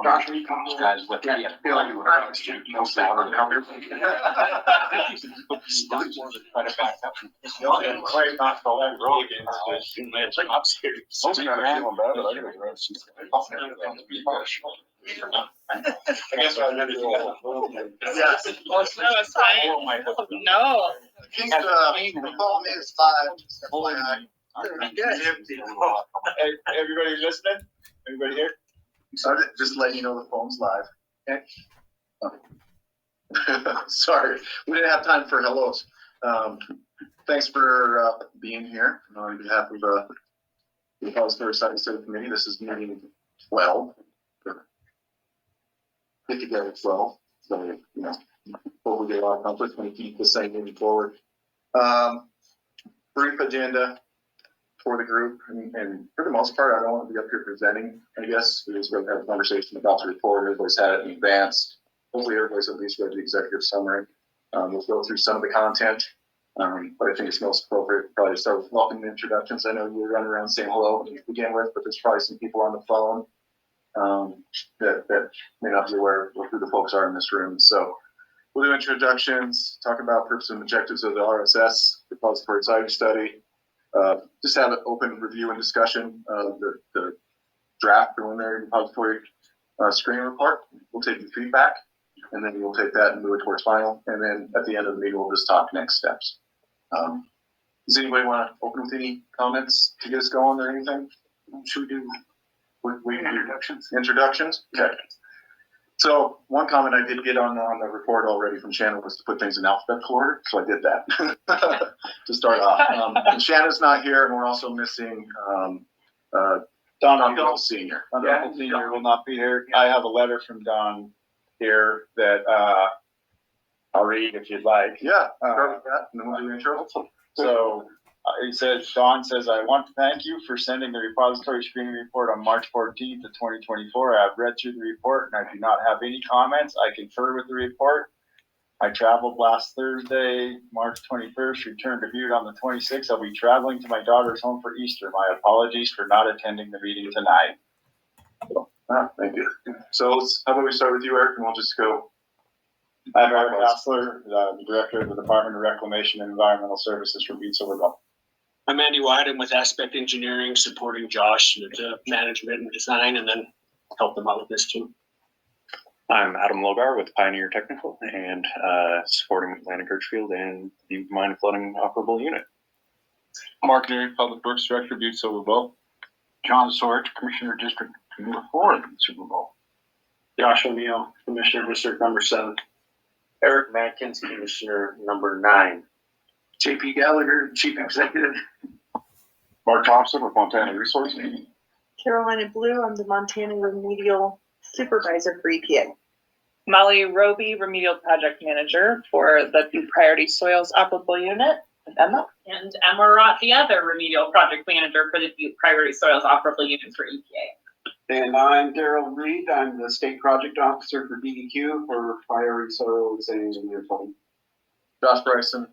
Josh, we come guys with the feeling you were no sound covered. Try to back up. Quite not the whole road again. It's like upstairs. I guess I never do. Yes. No, it's fine. No. The phone is live. Everybody listening? Everybody here? Just letting you know the phone's live. Okay. Sorry, we didn't have time for hellos. Thanks for being here on behalf of the Repository Study Committee. This is meeting 12. Get together 12. So, you know, hopefully get a lot accomplished when we keep the same moving forward. Brief agenda for the group, and for the most part, I don't want to be up here presenting. I guess we just going to have a conversation about the report. Everybody's had it in advance. Hopefully, everybody's at least read the executive summary. We'll go through some of the content, but I think it's most appropriate probably to start with welcome introductions. I know you were running around saying hello to begin with, but there's probably some people on the phone that may not be aware of who the folks are in this room. So we'll do introductions, talk about purpose and objectives of the RSS Repository Site Study. Just have an open review and discussion of the draft preliminary repository screening report. We'll take the feedback, and then we'll take that and move it towards final. And then at the end of the meeting, we'll just talk next steps. Does anybody want to open with any comments to get us going or anything? Should we do introductions? Introductions? Okay. So one comment I did get on the report already from Shannon was to put things in alphabetical order, so I did that to start off. And Shannon's not here, and we're also missing Don Uncle Senior. Don Uncle Senior will not be here. I have a letter from Don here that I'll read if you'd like. Yeah, and then we'll do the intro. So he says, Don says, I want to thank you for sending the repository screening report on March 14th of 2024. I have read through the report and I do not have any comments. I concur with the report. I traveled last Thursday, March 21st, returned to Butte on the 26th. I'll be traveling to my daughter's home for Easter. My apologies for not attending the meeting tonight. Thank you. So how about we start with you, Eric, and we'll just go. I'm Eric Hassler, the Director of the Department of Reclamation and Environmental Services for BPSOU. I'm Andy White. I'm with Aspect Engineering, supporting Josh with the management and design, and then help them out with this too. I'm Adam Logar with Pioneer Technical and supporting Atlantic Richfield and the Mine Flooding Operable Unit. Mark Neary, Public Works Director, Butte Silver Bowl. John Sorge, Commissioner District Number 4 of Super Bowl. Josh O'Neill, Commissioner District Number 7. Eric Matkins, Commissioner Number 9. JP Gallagher, Chief Executive. Mark Thompson with Montana Resources. Carolina Blue, I'm the Montana Remedial Supervisor for EPA. Molly Roby, Remedial Project Manager for the Priority Soils Operable Unit. Emma? And Emma Rott, the other Remedial Project Manager for the Priority Soils Operable Unit for EPA. And I'm Daryl Reed. I'm the State Project Officer for DEQ for Priority Soils and Engineer Plumbing. Josh Bryson,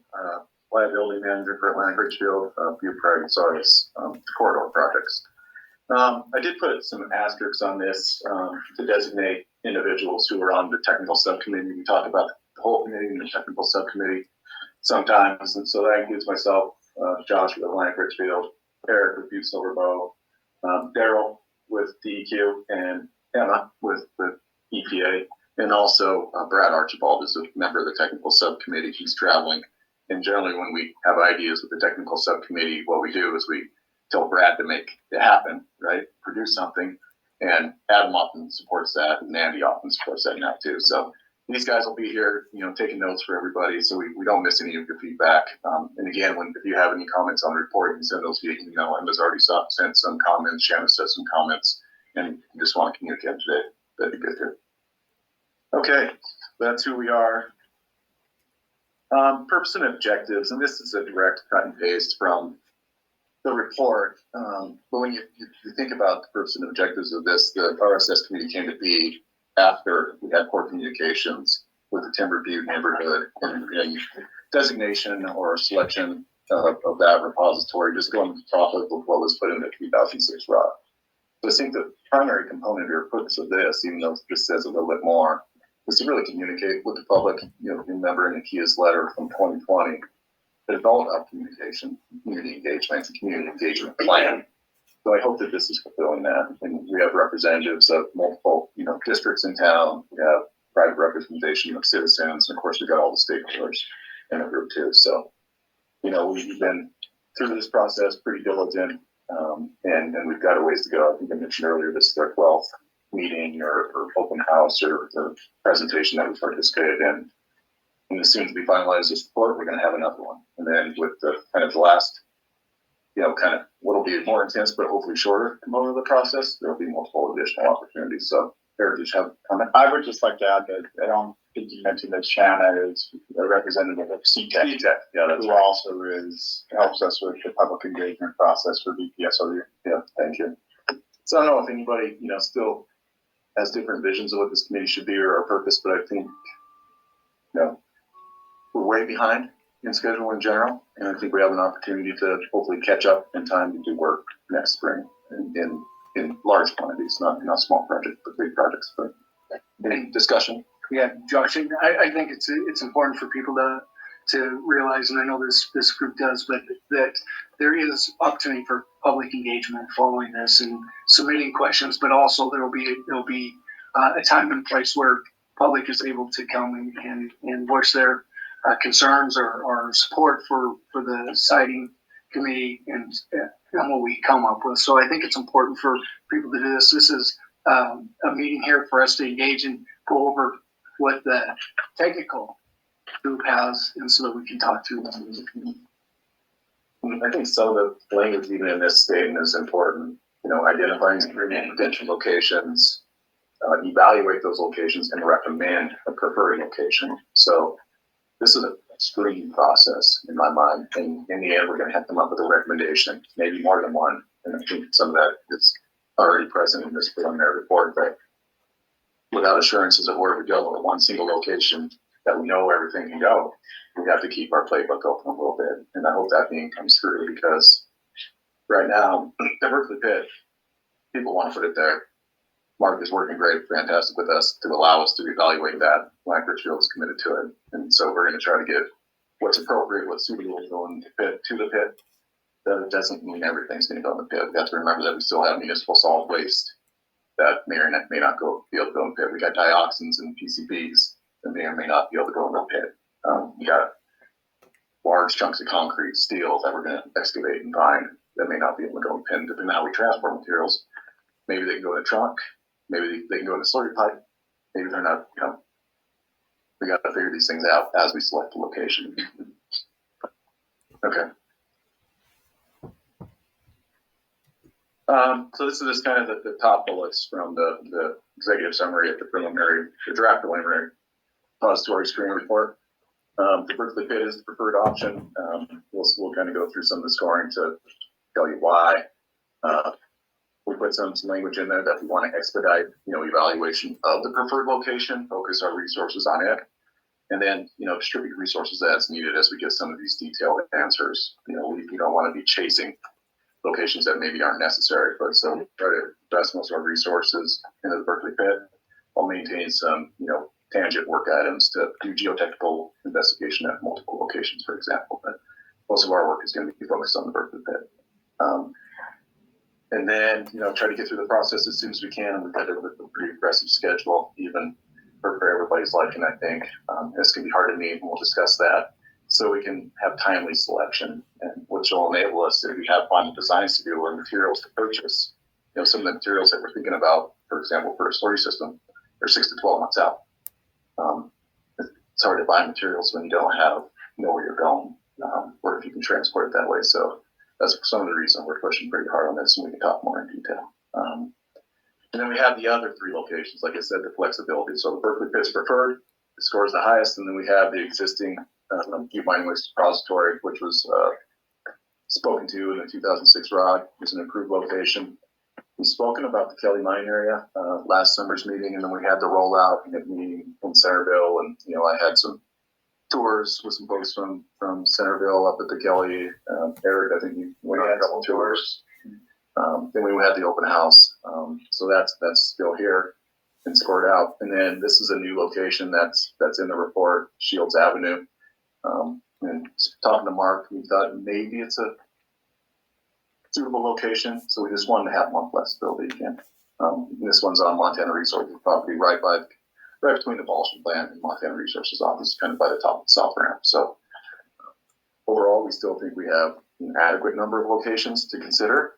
Liability Manager for Atlantic Richfield, Butte Priority Soils corridor projects. I did put some asterisks on this to designate individuals who are on the technical subcommittee. We talk about the whole committee and the technical subcommittee sometimes, and so that includes myself, Josh with Atlantic Richfield, Eric with Butte Silver Bow, Daryl with DEQ, and Emma with the EPA, and also Brad Archibald is a member of the technical subcommittee. He's traveling, and generally when we have ideas with the technical subcommittee, what we do is we tell Brad to make it happen, right? Produce something, and Adam often supports that, and Andy often supports that now too. So these guys will be here, you know, taking notes for everybody, so we don't miss any of your feedback. And again, if you have any comments on the report, you can send those via email. Emma's already sent some comments. Shannon said some comments, and you just want to communicate today. That'd be good too. Okay, that's who we are. Purpose and objectives, and this is a direct cut and paste from the report. But when you think about the purpose and objectives of this, the RSS committee came to be after we had poor communications with the Timber Butte neighborhood and designation or selection of that repository, just going off of what was put in the 2006 ROC. So I think the primary component or purpose of this, even though this says a little bit more, is to really communicate with the public. Remember in Nakia's letter from 2020, that it's all about communication, community engagement, and community engagement plan. So I hope that this is fulfilling that. And we have representatives of multiple, districts in town. We have private representation of citizens, and of course we've got all the stakeholders in the group too. So, we've been through this process pretty diligent, and we've got a ways to go. I think I mentioned earlier, this is our 12th meeting or open house or presentation that we participated in. And as soon as we finalize this report, we're going to have another one. And then with the kind of the last, kind of what'll be more intense, but hopefully shorter component of the process, there'll be multiple additional opportunities. So, Eric, did you have a comment? I would just like to add that I don't think you mentioned that Shanna is a representative of CTEC, Yeah, that's who right. also helps us with the public engagement process for BPSOU. Yeah, thank you. So I don't know if anybody, still has different visions of what this committee should be or our purpose, but I think, we're way behind in schedule in general, and I think we have an opportunity to hopefully catch up in time to do work next spring in large quantities, not small projects, but big projects. But any discussion? Yeah, Josh, I think it's important for people to realize, and I know this group does, but that there is opportunity for public engagement following this and submitting questions, but also there'll be a time and place where public is able to come and voice their concerns or support for the siting committee and what we come up with. So I think it's important for people to do this. This is a meeting here for us to engage and go over what the technical group has, and so that we can talk to them as a community. I think some of the language even in this statement is important. Identifying screening potential locations, evaluate those locations, and recommend a preferred location. So this is a screening process in my mind, and in the end, we're going to have to come up with a recommendation, maybe more than one. And I think some of that is already present in this preliminary report. But without assurances of where we go at one single location that we know everything can go, we have to keep our playbook open a little bit. And I hope that being comes through, because right now, the Berkeley Pit, people want to put it there. Mark is working great, fantastic with us to allow us to evaluate that. Black Ridgefield is committed to it. And so we're going to try to get what's appropriate, what's suitable going to the pit. That it doesn't mean everything's going to go in the pit. We have to remember that we still have municipal solid waste that may or may not be able to go in the pit. We got dioxins and PCBs that may or may not be able to go in the pit. We got large chunks of concrete, steel that we're going to excavate and find that may not be able to go in the pit. Depending on how we transport materials, maybe they can go in a trunk. Maybe they can go in a slurry pipe. Maybe they're not, we got to figure these things out as we select the location. Okay. So this is just kind of the top bullets from the executive summary at the draft preliminary repository screening report. The Berkeley Pit is the preferred option. We'll kind of go through some of the scoring to tell you why. We put some language in there that we want to expedite, evaluation of the preferred location, focus our resources on it, and then, distribute resources as needed as we get some of these detailed answers. We don't want to be chasing locations that maybe aren't necessary, but so we try to invest most of our resources into the Berkeley Pit while maintaining some, tangent work items to do geotechnical investigation at multiple locations, for example. But most of our work is going to be focused on the Berkeley Pit. And then, try to get through the process as soon as we can. And we've got a pretty aggressive schedule, even for everybody's liking, I think. This can be hard to meet, and we'll discuss that. So we can have timely selection, and which will enable us, if we have final designs to do or materials to purchase, some of the materials that we're thinking about, for example, for a storage system, are 6 to 12 months out. It's hard to buy materials when you don't know where you're going, or if you can transport it that way. So that's some of the reason we're pushing pretty hard on this, and we can talk more in detail. And then we have the other three locations, like I said, the flexibility. So the Berkeley Pit is preferred, it scores the highest, and then we have the existing Deep Mining Waste Repository, which was spoken to in the 2006 ROD, is an improved location. We've spoken about the Kelly Mine area last summer's meeting, and then we had the rollout and meeting in Centerville, and I had some tours with some folks from Centerville up at the Kelly. Eric, I think we had a couple tours. Then we had the open house So that's still here and scored out. And then this is a new location that's in the report, Shields Avenue. And talking to Mark, we thought maybe it's a suitable location, so we just wanted to have one flexibility again. This one's on Montana Resources property, right between the Balshan plant and Montana Resources office, kind of by the top of the south ramp. So overall, we still think we have an adequate number of locations to consider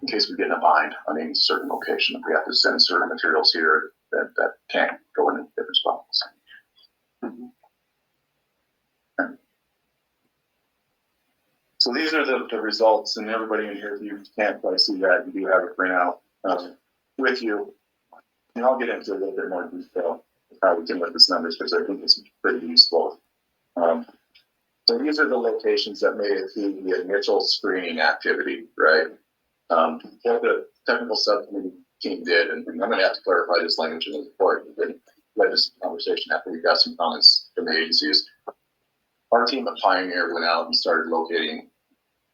in case we get in a bind on any certain location. If we have to send certain materials here that can't go in different spots. So these are the results, and everybody in here, if you can't quite see that, you do have a printout with you. And I'll get into a little bit more detail of how we came up with these numbers because I think it's pretty useful. So these are the locations that made it through the initial screening activity, right? What the technical subcommittee team did, and I'm going to have to clarify this language in the report, but led this conversation after we got some comments from the agencies. Our team at Pioneer went out and started locating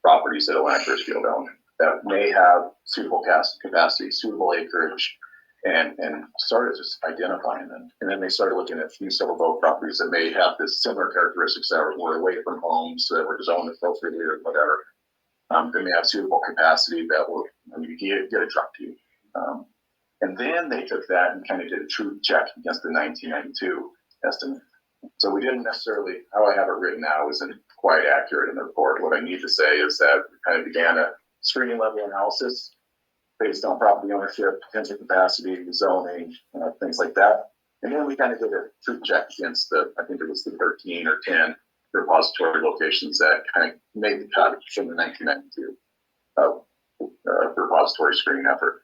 properties that Atlantic Richfield owned that may have suitable capacity, suitable acreage, and started just identifying them. And then they started looking at few several boat properties that may have this similar characteristics that were away from homes, that were zoned appropriately or whatever. They may have suitable capacity that will get a truck to you. And then they took that and kind of did a truth check against the 1992 estimate. So we didn't necessarily, how I have it written now isn't quite accurate in the report. What I need to say is that we kind of began a screening level analysis based on property ownership, potential capacity, zoning, things like that. And then we kind of did a truth check against I think it was the 13 or 10 repository locations that kind of made the cut from the 1992 repository screening effort.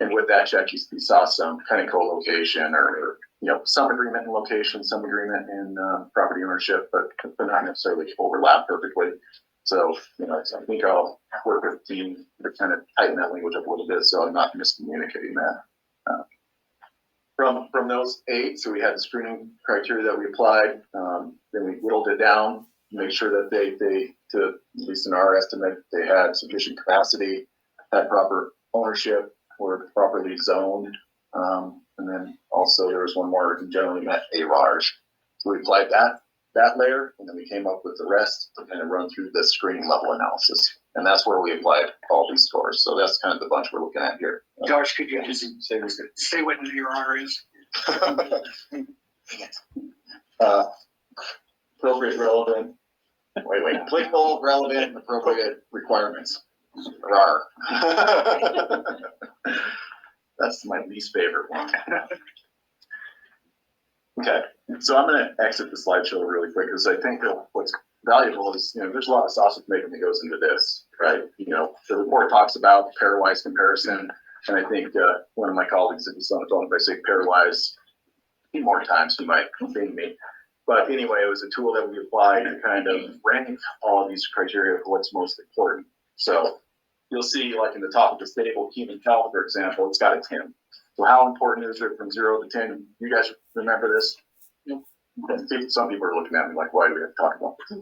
And with that check, you saw some kind of co-location or some agreement in location, some agreement in property ownership, but not necessarily overlap perfectly. So, I think I'll work with the team to kind of tighten that language up a little bit so I'm not miscommunicating that. From those 8, so we had the screening criteria that we applied, then we whittled it down, make sure that they, to at least in our estimate, they had sufficient capacity, had proper ownership, were properly zoned, and then also there was one more generally met ARARs. So we applied that layer, and then we came up with the rest to kind of run through the screening level analysis. And that's where we applied all these scores. So that's kind of the bunch we're looking at here. Josh, could you just say what an ARR is? Appropriate, relevant, applicable, relevant, and appropriate requirements. RAR. That's my least favorite one. Okay, so I'm going to exit the slideshow really quick because I think that what's valuable is, there's a lot of sausage making that goes into this, right? The report talks about pairwise comparison, and I think one of my colleagues, if he's on the phone, if I say pairwise a few more times, he might ding me. But anyway, it was a tool that we applied to kind of rank all of these criteria for what's most important. So you'll see, like in the top of the table, human health, for example, it's got a 10. So how important is it from 0 to 10? You guys remember this? Some people are looking at me like, why do we have to talk about this?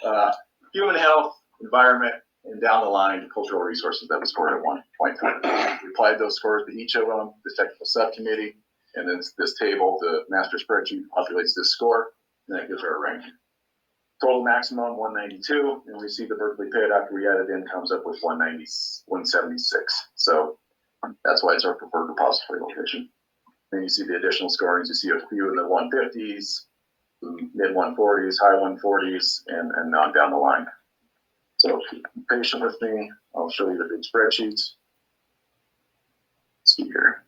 But human health, environment, and down the line, cultural resources that was scored at 1.5. We applied those scores to each of them, the technical subcommittee, and then this table, the master spreadsheet, populates this score, and that gives our ranking. Total maximum 192, and we see the Berkeley pit after we add it in comes up with 176. So that's why it's our preferred repository location. Then you see the additional scorings. You see a few in the 150s, mid 140s, high 140s, and on down the line. So be patient with me. I'll show you the big spreadsheets. Let's see here.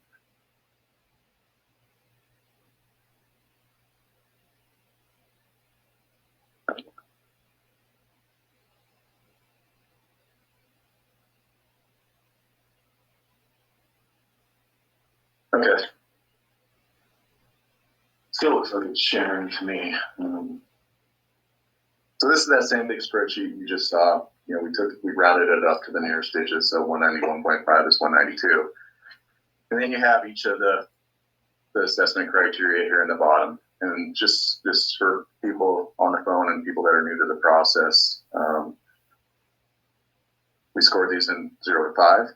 Okay. Still looks like it's sharing to me. So this is that same big spreadsheet you just saw. We rounded it up to the nearest digits. So 191.5 is 192. And then you have each of the assessment criteria here in the bottom. And just this for people on the phone and people that are new to the process. we scored these in 0 to 5.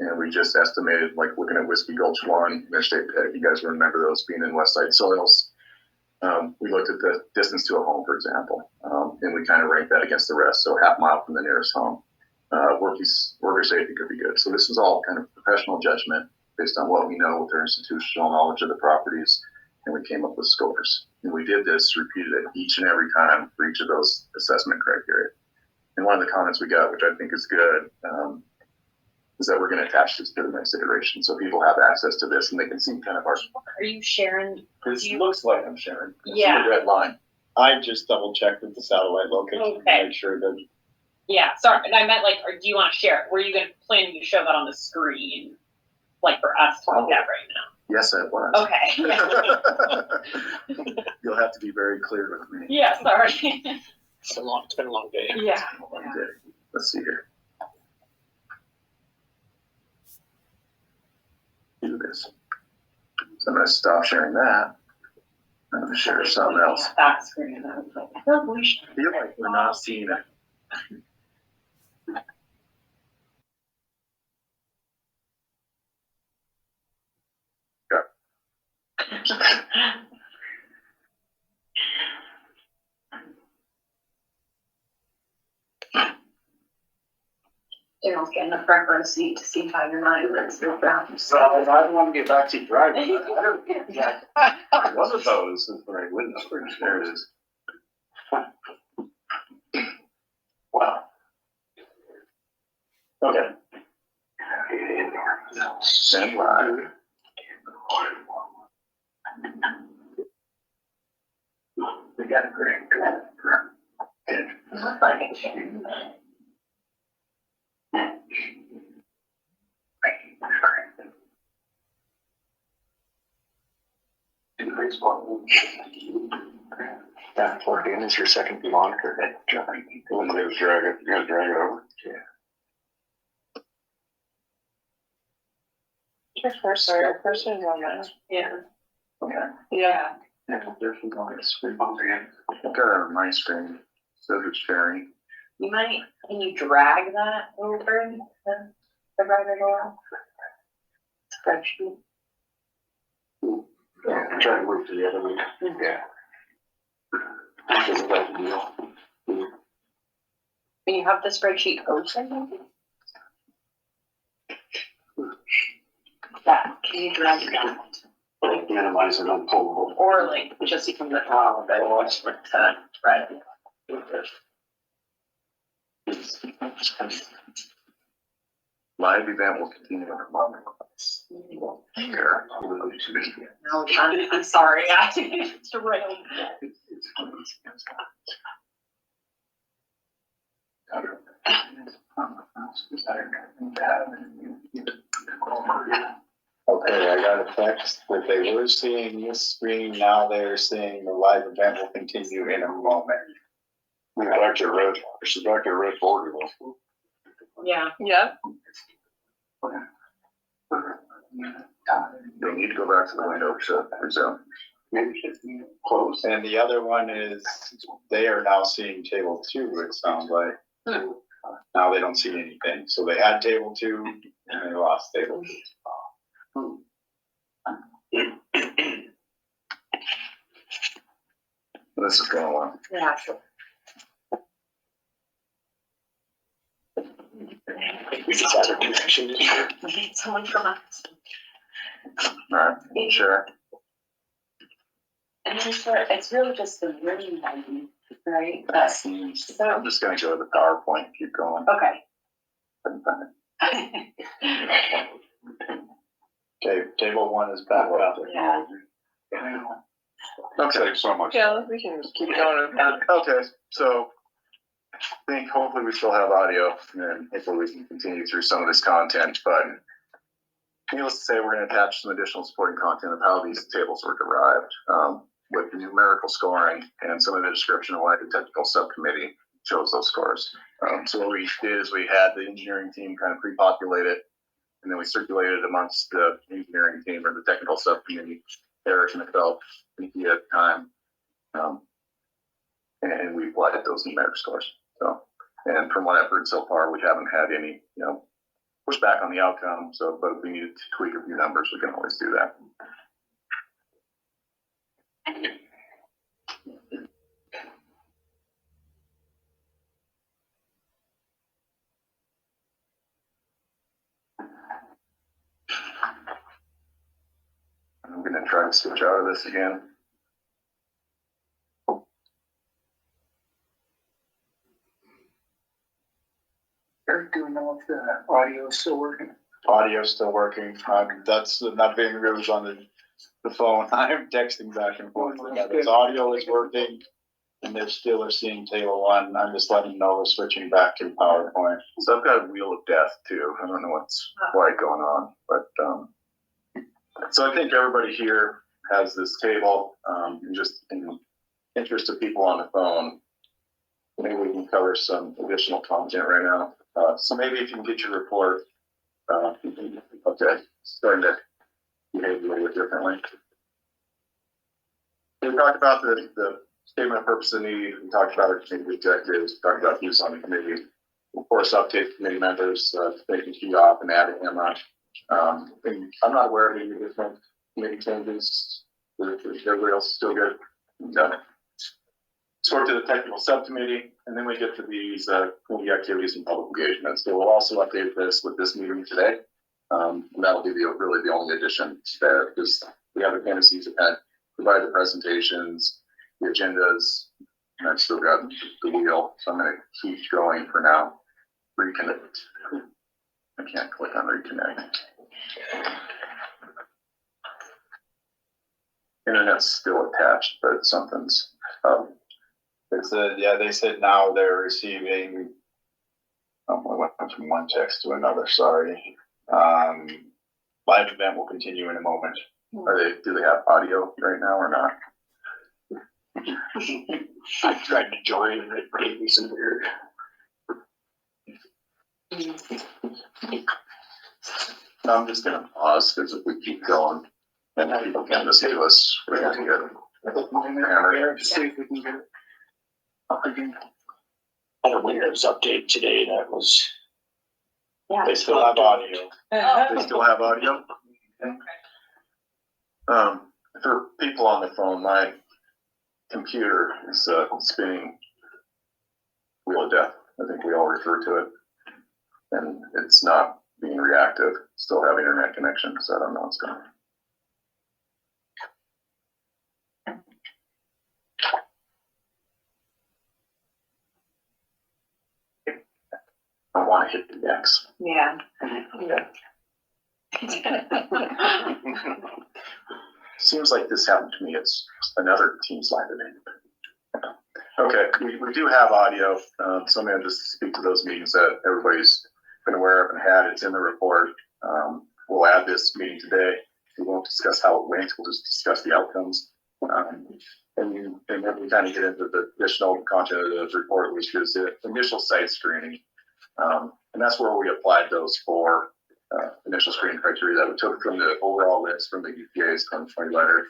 And we just estimated, like looking at Whiskey Gulch 1, Interstate, you guys remember those being in West Side soils. We looked at the distance to a home, for example, and we kind of ranked that against the rest. So half mile from the nearest home. Worker safety could be good. So this is all kind of professional judgment based on what we know with our institutional knowledge of the properties, and we came up with scores. And we did this, repeated it each and every time for each of those assessment criteria. And one of the comments we got, which I think is good, is that we're going to attach this to the next iteration, so people have access to this and they can see kind of our. Are you sharing? This looks like I'm sharing. Yeah. The red line. I just double checked with the satellite location to Okay. make sure that. Yeah, sorry, and I meant like, or do you want to share it? Were you planning to show that on the screen, like for us to look at right now? Yes, it was. Okay. You'll have to be very clear with me. Yeah, sorry. It's been a long day. Yeah. Let's see here. Do this. So I'm going to stop sharing that. I'm going to share something else. Back screen. I was like, I feel like we should. I feel like we're not seeing it. Daryl's getting a front row seat to see how your mind works. So I don't want to get backseat driving. One of those is the right window. There it is. Wow. Okay. Send live. We got a great. Looks like it's sharing. Yeah, plug in is your second monitor. You're gonna drag it over. Your cursor is on there. Yeah. Okay. Yeah. There's some on the screen. Okay, on my screen. So it's sharing. You might, can you drag that over the right or left? Spreadsheet. Yeah, try to move to the other one. Yeah. When you have the spreadsheet open, that, can you drag it down? Like minimize it on pull. Or like, just see from the top, that was to right. Live event will continue in a moment. Here. No, I'm sorry, I it's derailed. Okay, I got a text that they were seeing this screen, now they're saying the live event will continue in a moment. Back to red, it's back to red border though. Yeah. Yep. You'll need to go back to the window to resume. Maybe it should be closed. And the other one is, they are now seeing table 2, it sounds like. Now they don't see anything, so they had table 2 and they lost table 2. This is going on. Yeah, sure. We just had a connection issue. Someone from us. Alright, sure. And then it's really just the room lighting, right? That's, I'm so, just gonna go to the PowerPoint and keep going. okay. Okay, table 1 is back up. Yeah. Okay. Save so much. Yeah, we can just keep going with that. Okay, so I think hopefully we still have audio and hopefully we can continue through some of this content, but needless to say, we're going to attach some additional supporting content of how these tables were derived with the numerical scoring and some of the description of why the technical subcommittee chose those scores. So what we did is we had the engineering team kind of pre-populate it, and then we circulated it amongst the engineering team or the technical subcommittee, Eric and myself, Nikki at the time, and we applied those numeric scores. So And from what I've heard so far, we haven't had any, pushback on the outcome. So, but if we need to tweak a few numbers, we can always do that. I'm going to try to switch out of this again. Eric, do we know if the audio is still working? Audio's still working. That's not being rude on the phone. I'm texting back and forth. His audio is working, and they still are seeing table one. I'm just letting them know we're switching back to PowerPoint. So I've got a wheel of death too. I don't know what's quite going on, but so I think everybody here has this table. And just in interest of people on the phone, maybe we can cover some additional content right now. So maybe if you can get your report, okay, starting to behave a little bit differently. We talked about the statement of purpose and need. We talked about our committee objectives. We talked about use on the committee. Of course, update committee members, taking key off and adding Emma. And I'm not aware of any different committee changes. Everybody else is still good. Sort to the technical subcommittee, and then we get to these committee activities and public engagement. So we'll also update this with this meeting today. And that'll be really the only addition there, because the other appendices have provided the presentations, the agendas, and I've still got the wheel. So I'm going to keep going for now. Reconnect. I can't click on reconnect. Internet's still attached, but something's up. They said now they're receiving. I went from one text to another. Sorry. Live event will continue in a moment. Do they have audio right now or not? I tried to join and it gave me some weird. I'm just going to pause because if we keep going, then people can just give us. We're going to get To see if we can get it up again. I had a Windows update today that was. Yeah. They still have audio. They still have audio. For people on the phone, my computer is spinning wheel of death. I think we all refer to it, and it's not being reactive. Still have internet connection, so I don't know what's going on. I want to hit the X. Yeah. Seems like this happened to me. It's another Teams live event. Okay, we do have audio. So I'm going to just speak to those meetings that everybody's been aware of and had. It's in the report. We'll add this meeting today. We won't discuss how it went. We'll just discuss the outcomes. And then we kind of get into the additional content of the report, which is the initial site screening. And that's where we applied those four initial screening criteria that we took from the overall list from the EPA's 2020 letter,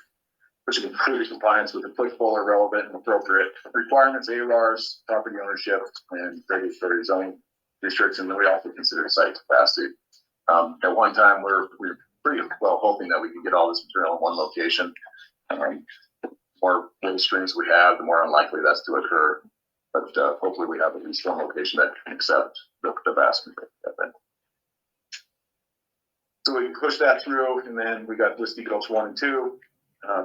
which included compliance with applicable or relevant and appropriate requirements, ARs, property ownership, and regulatory zoning districts. And then we also considered site capacity. At one time, we were pretty well hoping that we could get all this material in one location. The more wind streams we have, the more unlikely that's to occur. But hopefully we have at least one location that can accept the vast majority of it. So we pushed that through, and then we got Whiskey Gulch 1 and 2,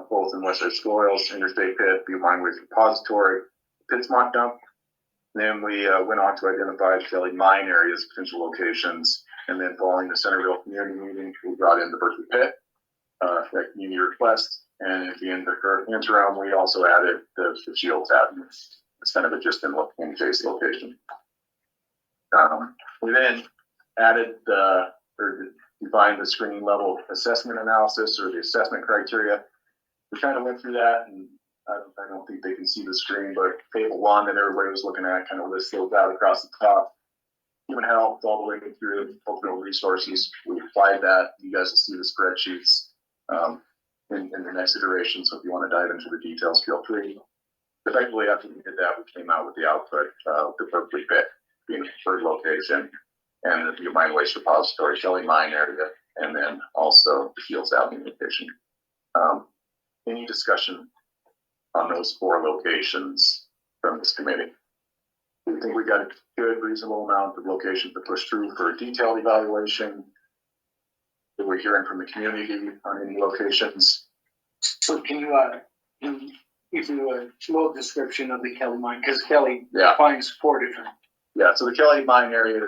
both in West Edge Soils, Interstate Pit, View Mine Waste Repository, Pittsmont Dump. And then we went on to identify Kelly mine areas, potential locations, and then following the Centerville community meeting, we brought in the Berkeley Pit, that community request, and at the end of the interim, we also added the Shields Avenue. It's kind of a just in case location. We then added defined the screening level assessment analysis or the assessment criteria. We kind of went through that, and I don't think they can see the screen, but table one that everybody was looking at kind of lists those out across the top. Human health all the way through cultural resources. We applied that. You guys will see the spreadsheets in the next iteration. So if you want to dive into the details, feel free. Effectively, after we did that, we came out with the output of the Berkeley Pit. being a preferred location, and the mine waste repository, Shelley Mine area, and then also the Fields Avenue location. Any discussion on those 4 locations from this committee? We think we got a good, reasonable amount of locations to push through for a detailed evaluation. That we're hearing from the community on any locations. So can you give you a little description of the Kelly mine? Because Kelly Yeah. defines 4 different. Yeah, so the Kelly Mine area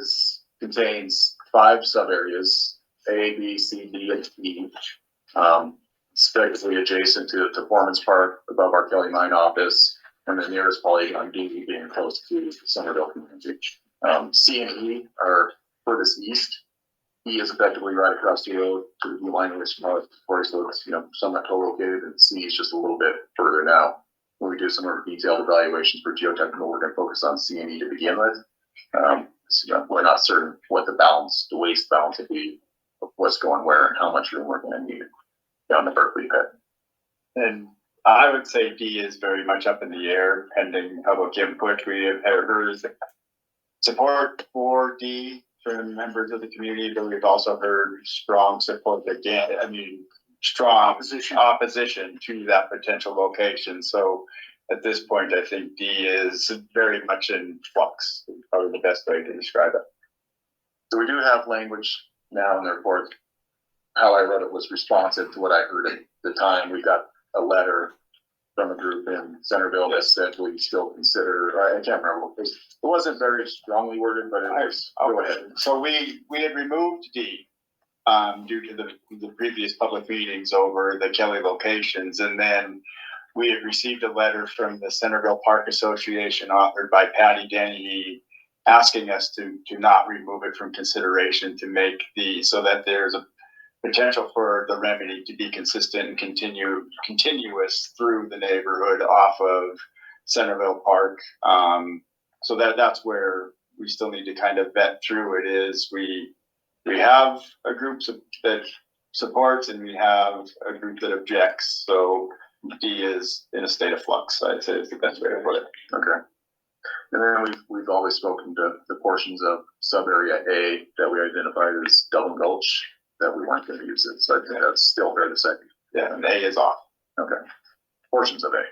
contains 5 sub areas, A, B, C, D, and E. It's basically adjacent to Foreman's Park, above our Kelly Mine office, and the nearest polygon D being close to Somerville community. C and E are furthest east. E is effectively right across the road to the line of course, so it's somewhat co-located, and C is just a little bit further now. When we do some of our detailed evaluations for geotechnical, we're going to focus on C and E to begin with. We're not certain what the waste balance will be, of what's going where and how much room we're going to need down the Berkeley pit. And I would say D is very much up in the air, pending public input. We have heard support for D from members of the community, but we've also heard strong support strong opposition to that potential location. So at this point, I think D is very much in flux, is probably the best way to describe it. So we do have language now in the report. How I read it was responsive to what I heard at the time. We got a letter from a group in Centerville that said, will you still consider, I can't remember, it wasn't very strongly worded, but it was, go ahead. So we had removed D due to the previous public meetings over the Kelly locations. And then we had received a letter from the Centerville Park Association authored by Patty Denny asking us to not remove it from consideration, to make so that there's a potential for the remedy to be consistent and continuous through the neighborhood off of Centerville Park. So that's where we still need to kind of vet through it. Is we have a group that supports and we have a group that objects. So D is in a state of flux, I'd say is the best way to put it. Okay. And then we've always spoken to the portions of sub area A that we identified as Double Gulch, that we weren't going to use it. So I think that's still fair to say. Yeah, and A is off. Okay. Portions of A.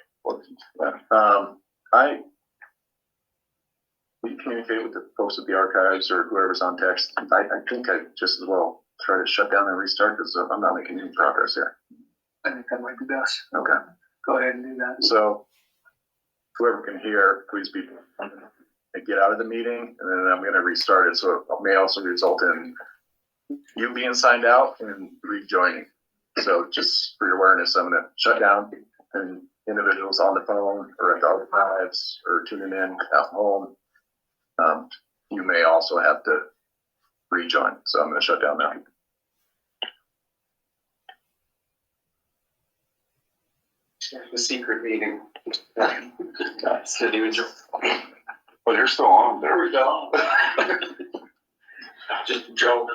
We communicate with the folks at the archives or whoever's on text. I think I just as well try to shut down and restart because I'm not making any progress here. I think that might be best. Okay. Go ahead and do that. So whoever can hear, please get out of the meeting, and then I'm going to restart it. So it may also result in you being signed out and rejoining. So just for your awareness, I'm going to shut down, and individuals on the phone or at the archives or tuning in at home, you may also have to rejoin. So I'm going to shut down now. The secret meeting. Well, they're still on. There we go. Just a joke.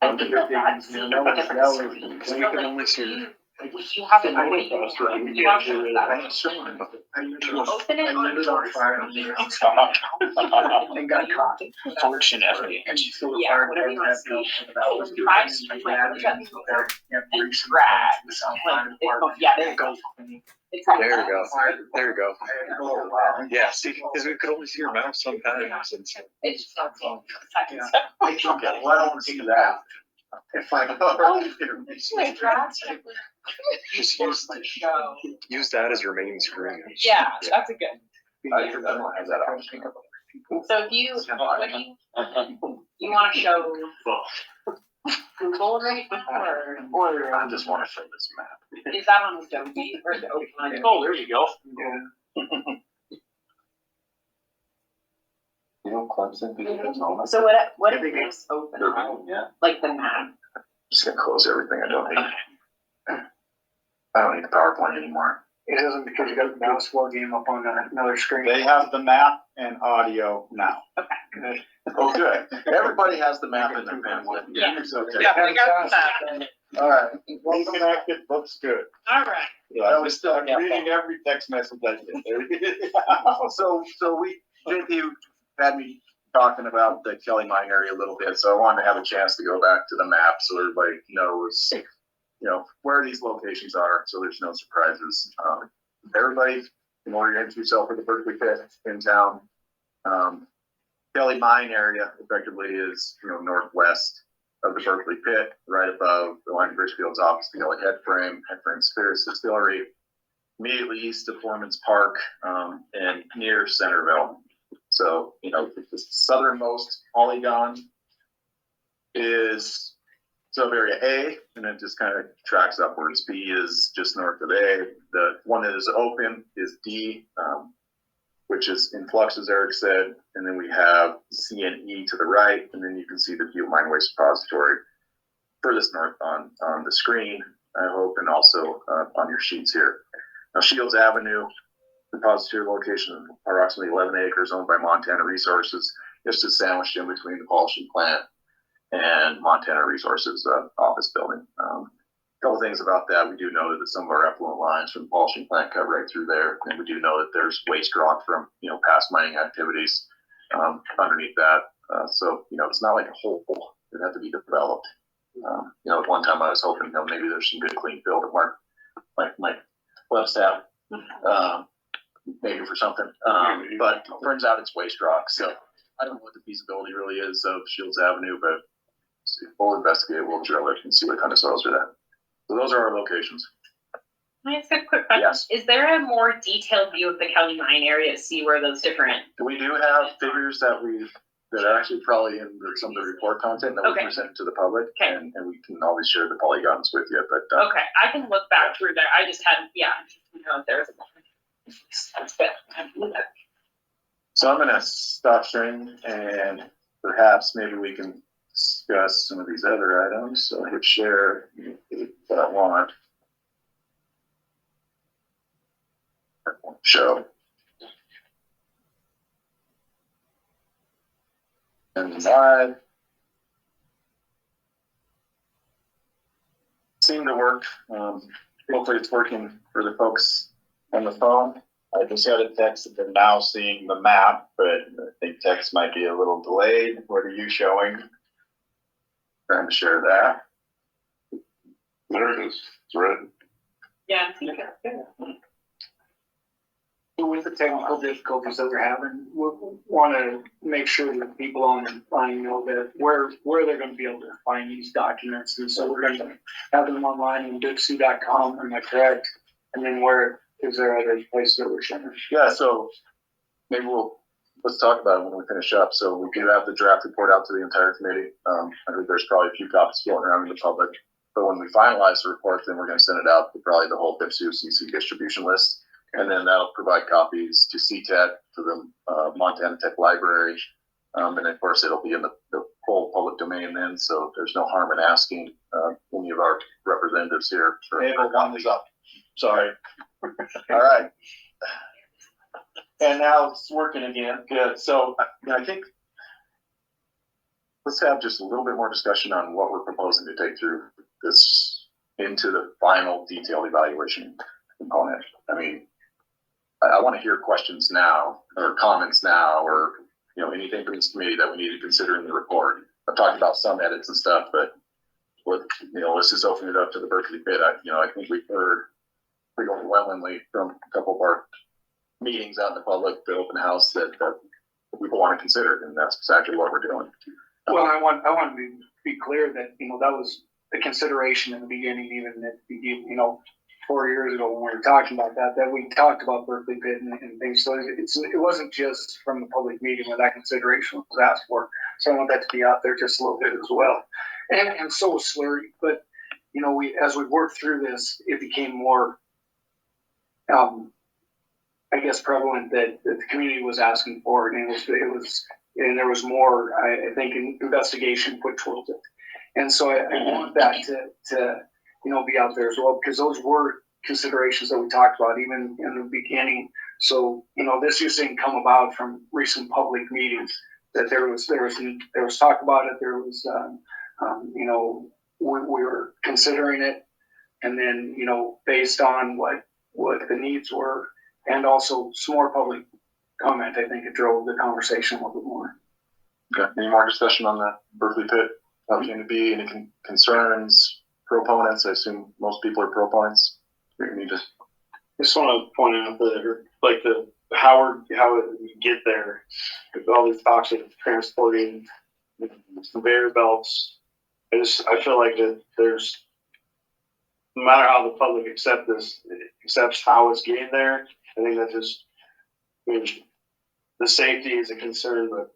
I think that's the difference. We can only see. If you have it already, you want to show that. Open it. And got caught. Function FAH. Yeah, whatever you want to see. Try to yeah, there you go. There you go. Yeah, see, because we could only see your mouth sometimes. And so. It's just not seconds. Okay, well, I don't see that. If I Just use that as your main screen. Yeah, that's a good. I don't have that option. So if you, you want to show Google right now, or I just want to show this map. is that on Adobe or the open? Oh, there you go. You know, Clemson. So what if it's open? Yeah. Like the map? Just gonna close everything. I don't need the PowerPoint anymore. It isn't because you got the basketball game up on another screen. They have the map and audio now. Oh, good. Everybody has the map in their pamphlet. Yeah. Okay. Yeah, we got that. All right, reconnected, looks good. All right. I was still reading every text message I get. So JP had me talking about the Kelly Mine area a little bit, so I wanted to have a chance to go back to the map so everybody knows, where these locations are, so there's no surprises. Everybody, can orient yourself for the Berkeley pit in town. Kelly Mine area effectively is, northwest of the Berkeley pit, right above the line of Bridgefield's office, the Kelly Headframe Spirits Distillery, immediately east of Foreman's Park, and near Centerville. So, the southernmost polygon is sub-area A, and it just kind of tracks upwards. B is just north of A. The one that is open is D, which is in flux, as Eric said. And then we have C and E to the right, and then you can see the Butte Mine Waste Repository furthest north on the screen, I hope, and also on your sheets here. Now, Shields Avenue repository location, approximately 11 acres, owned by Montana Resources. It's just sandwiched in between the polishing plant and Montana Resources office building. A couple things about that. We do know that some of our effluent lines from the polishing plant cut right through there, and we do know that there's waste rock from past mining activities underneath that. So it's not like a hole that had to be developed. At one time I was hoping maybe there's some good clean fill that might left staff maybe for something, but turns out it's waste rock. So I don't know what the feasibility really is of Shields Avenue, but we'll investigate, we'll drill it and see what kind of soils are there. So those are our locations. Can I ask a quick question? Yes. Is there a more detailed view of the Kelly Mine area to see where those different? We do have figures that are actually probably in some of the report content that we present to the public, and we can always share the polygons with you. But Okay, I can look back through there. I just hadn't, if there's. That's good. So I'm gonna stop sharing, and perhaps maybe we can discuss some of these other items. So I hit share if I want. Show. And live. Seemed to work. Hopefully it's working for the folks on the phone. I just got a text that they're now seeing the map, but I think text might be a little delayed. What are you showing? Trying to share that. There it is. It's red. Yeah, I think that's good. With the technical difficulties that we're having, we want to make sure that people on the line know that where they're going to be able to find these documents. And so we're going to have them online on BPSOU.com, am I correct? And then where is there other places that we're sharing? Yeah, so maybe let's talk about it when we finish up. So we do have the draft report out to the entire committee. I think there's probably a few copies floating around in the public. But when we finalize the report, then we're going to send it out to probably the whole BPSOU CC distribution list. And then that'll provide copies to CTET, to the Montana Tech Library. And of course, it'll be in the whole public domain then. So there's no harm in asking any of our representatives here. One is up. Sorry. All right. And now it's working again. Good. So I think let's have just a little bit more discussion on what we're proposing to take through this into the final detailed evaluation component. I mean, I want to hear questions now or comments now or, anything from this committee that we need to consider in the report. I've talked about some edits and stuff, but let's just open it up to the Berkeley pit. I think we've heard pretty overwhelmingly from a couple of our meetings out in the public, the open house that people want to consider, and that's exactly what we're doing. Well, I want to be clear that, that was a consideration in the beginning, even at the, 4 years ago when we were talking about that we talked about Berkeley pit and things. So it wasn't just from the public meeting where that consideration was asked for. So I want that to be out there just a little bit as well. And so was Slurry. But, as we worked through this, it became more, I guess, prevalent that the community was asking for it. And there was more, I think, investigation put towards it. And so I want that to be out there as well, because those were considerations that we talked about even in the beginning. So, this just didn't come about from recent public meetings, that there was talk about it. There was, we were considering it. And then, you know, based on what the needs were and also some more public comment, I think it drove the conversation a little bit more. Okay. Any more discussion on the Berkeley pit opportunity? Any concerns, proponents? I assume most people are proponents. We need to. I just want to point out how we get there with all these talks of transporting conveyor belts. I feel like that there's, no matter how the public accepts how it's getting there, I think that the safety is a concern, but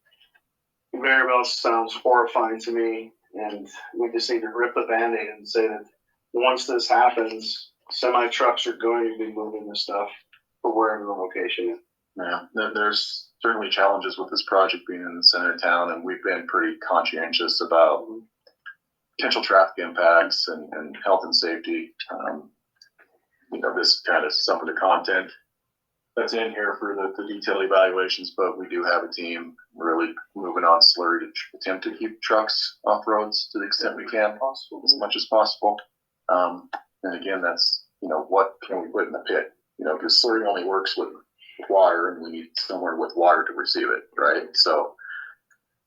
conveyor belts sounds horrifying to me, and we just need to rip the Band-Aid and say that once this happens, semi trucks are going to be moving this stuff for wherever the location is. Yeah, there's certainly challenges with this project being in the center of town, and we've been pretty conscientious about potential traffic impacts and health and safety. You know, this kind of some of the content that's in here for the detailed evaluations, but we do have a team really moving on slurry to attempt to keep trucks off roads to the extent we can, as much as possible. And again, that's, you know, what can we put in the pit? You know, because slurry only works with water, and we need somewhere with water to receive it, right? So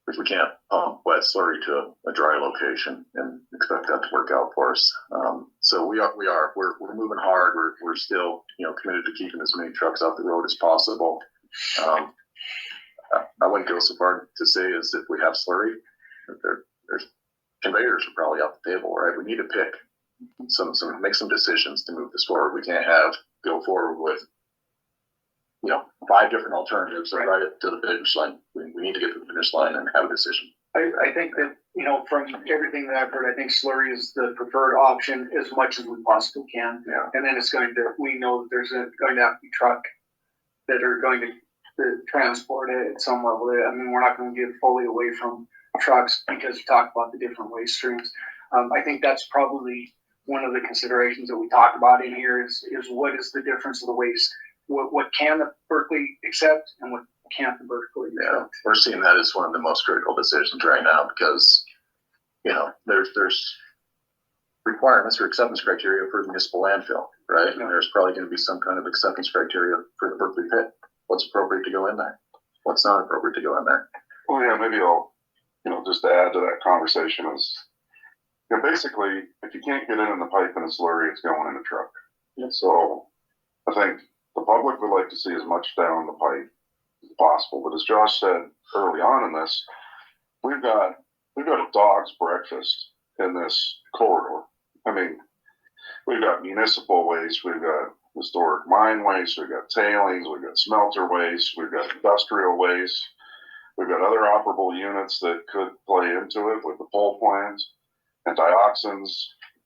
if we can't pump wet slurry to a dry location and expect that to work out for us. So we're moving hard. We're still, you know, committed to keeping as many trucks off the road as possible. I wouldn't go so far to say as if we have slurry, there's conveyors are probably off the table, right? We need to pick make some decisions to move this forward. We can't go forward with, you know, 5 different alternatives and right to the finish line. We need to get to the finish line and have a decision. I think that, you know, from everything that I've heard, I think slurry is the preferred option as much as we possibly can. Yeah. And then we know that there's going to have to be truck that are going to transport it at some level. I mean, we're not going to get fully away from trucks because we talk about the different waste streams. I think that's probably one of the considerations that we talk about in here is what is the difference of the waste? What can the Berkeley accept and what can't the Berkeley accept? Yeah, we're seeing that as one of the most critical decisions right now because, you know, there's requirements or acceptance criteria for the municipal landfill, right? And there's probably going to be some kind of acceptance criteria for the Berkeley pit. What's appropriate to go in there? What's not appropriate to go in there? Well, yeah, maybe I'll, you know, just to add to that conversation is, you know, basically, if you can't get it in the pipe in a slurry, it's going in a truck. Yeah. So I think the public would like to see as much down the pipe as possible. But as Josh said early on in this, we've got a dog's breakfast in this corridor. I mean, we've got municipal waste, we've got historic mine waste, we've got tailings, we've got smelter waste, we've got industrial waste, we've got other operable units that could play into it with the pole plants and dioxins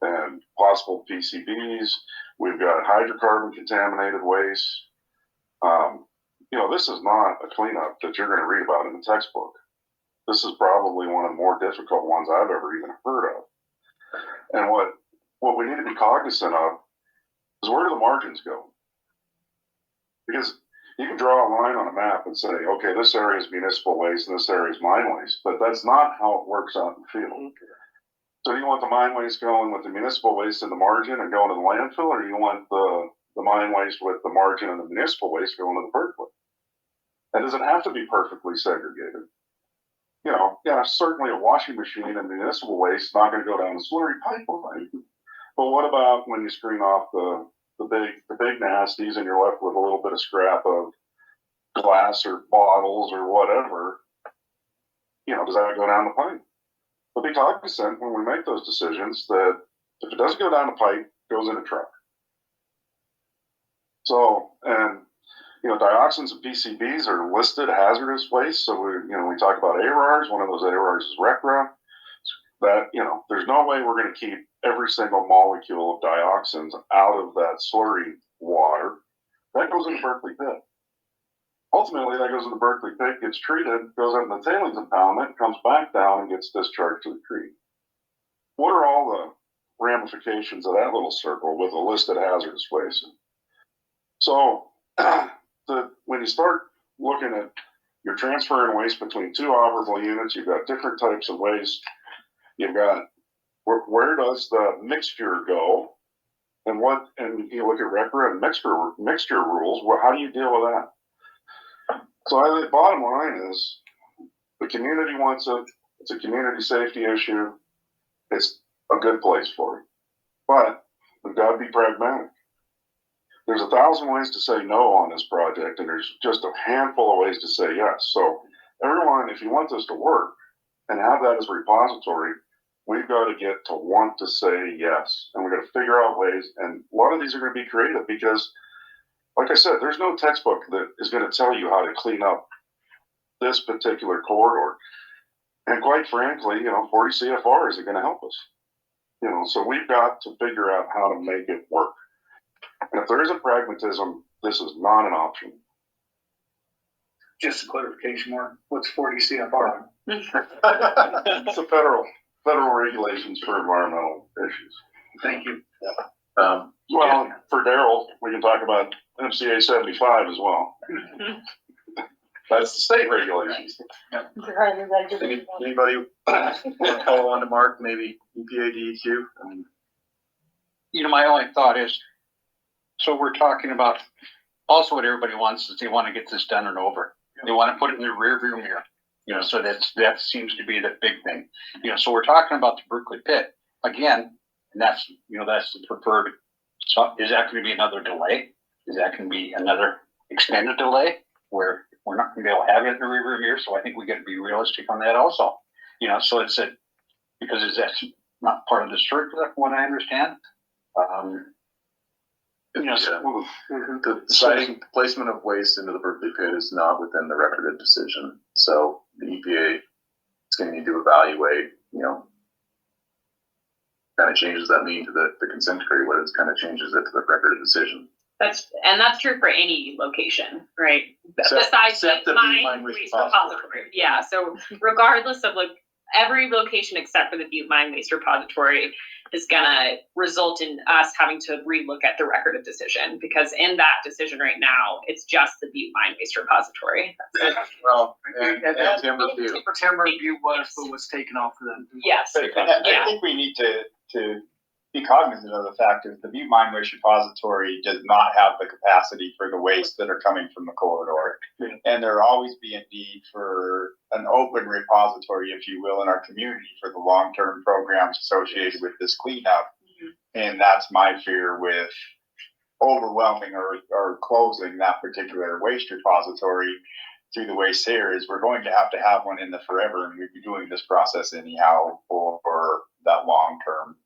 and possible PCBs. We've got hydrocarbon contaminated waste. You know, this is not a cleanup that you're going to read about in the textbook. This is probably one of the more difficult ones I've ever even heard of. And what we need to be cognizant of is where do the margins go? Because you can draw a line on a map and say, okay, this area is municipal waste and this area is mine waste, but that's not how it works out in the field. So do you want the mine waste going with the municipal waste in the margin and going to the landfill, or do you want the mine waste with the margin and the municipal waste going to the Berkeley? And does it have to be perfectly segregated? You know, yeah, certainly a washing machine and municipal waste is not going to go down the slurry pipeline. But what about when you screen off the big nasties and you're left with a little bit of scrap of glass or bottles or whatever? You know, does that go down the pipe? But be cognizant when we make those decisions that if it doesn't go down the pipe, it goes in a truck. So, and, you know, dioxins and PCBs are listed hazardous waste. So we talk about ARRs. One of those ARRs is RECRA. That, you know, there's no way we're going to keep every single molecule of dioxins out of that slurry water. That goes in the Berkeley pit. Ultimately, that goes in the Berkeley pit, gets treated, goes into the tailings impoundment, comes back down and gets discharged to the creek. What are all the ramifications of that little circle with a listed hazardous waste? So when you start looking at your transferring waste between 2 operable units, you've got different types of waste. You've got where does the mixture go? And you look at record and mixture rules, well, how do you deal with that? So I think the bottom line is the community wants it. It's a community safety issue. It's a good place for it. But we've got to be pragmatic. There's 1,000 ways to say no on this project, and there's just a handful of ways to say yes. So everyone, if you want this to work and have that as a repository, we've got to get to want to say yes. And we've got to figure out ways. And a lot of these are going to be creative because, like I said, there's no textbook that is going to tell you how to clean up this particular corridor. And quite frankly, 40 CFR isn't going to help us. So we've got to figure out how to make it work. And if there isn't pragmatism, this is not an option. Just a clarification, Mark, what's 40 CFR? It's a federal regulations for environmental issues. Thank you. Well, for Daryl, we can talk about MCA 75 as well. That's the state regulations. Anybody want to call on to Mark, maybe EPA, DEQ? My only thought is, so we're talking about, also what everybody wants is they want to get this done and over. They want to put it in the rear view mirror. So that seems to be the big thing. So we're talking about the Berkeley pit again, and that's the preferred. So is that going to be another delay? Is that going to be another extended delay where we're not going to be able to have it in the rear view mirror? So I think we got to be realistic on that also. So it's because that's not part of the circular, from what I understand. The deciding placement of waste into the Berkeley pit is not within the record of decision. So the EPA is going to need to evaluate, kind of changes that mean to the consent decree, what it kind of changes it to the record of decision. That's true for any location, right? Except Besides the mine waste repository. Yeah. So regardless of every location except for the Butte Mine Waste Repository is gonna result in us having to relook at the record of decision, because in that decision right now, it's just the Butte Mine Waste Repository. Well, And Timber View. Timber View was taken off of them. Yes. I think we need to be cognizant of the fact that the Butte Mine Waste Repository does not have the capacity for the waste that are coming from the corridor. And there will always be a need for an open repository, if you will, in our community for the long-term programs associated with this cleanup. And that's my fear with overwhelming or closing that particular waste repository through the waste here is we're going to have one in the forever, and we'd be doing this process anyhow for that long term.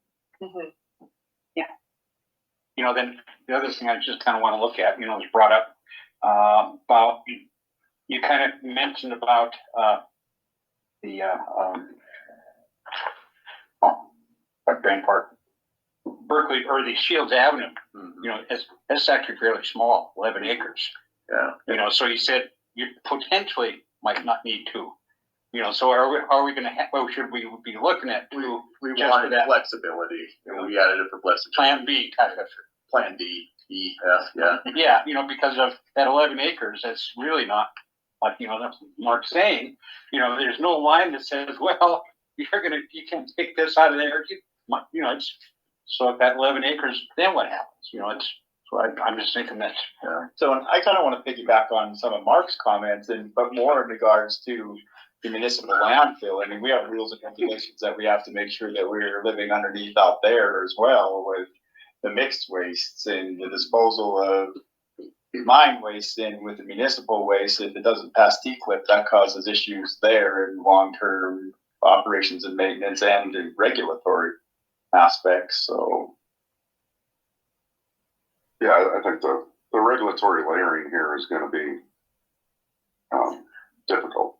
Yeah. Then the other thing I just kind of want to look at, was brought up about, you kind of mentioned about the Grand Park, Berkeley, or the Shields Avenue. It's actually fairly small, 11 acres. Yeah. So you said you potentially might not need two. So are we going to have, should we be looking at two? We wanted that flexibility. We added it for flexibility. Plan B type of. Plan D, E, F, yeah. Yeah, because of that 11 acres, that's really not, like, that's Mark's saying, there's no line that says, well, you can't take this out of there. So if that 11 acres, then what happens? So I'm just thinking that. So I kind of want to piggyback on some of Mark's comments, but more in regards to the municipal landfill. I mean, we have rules and regulations that we have to make sure that we're living underneath out there as well, with the mixed wastes and the disposal of mine waste, and with the municipal waste, if it doesn't pass T-clip, that causes issues there in long-term operations and maintenance and in regulatory aspects. So Yeah, I think the regulatory layering here is going to be difficult.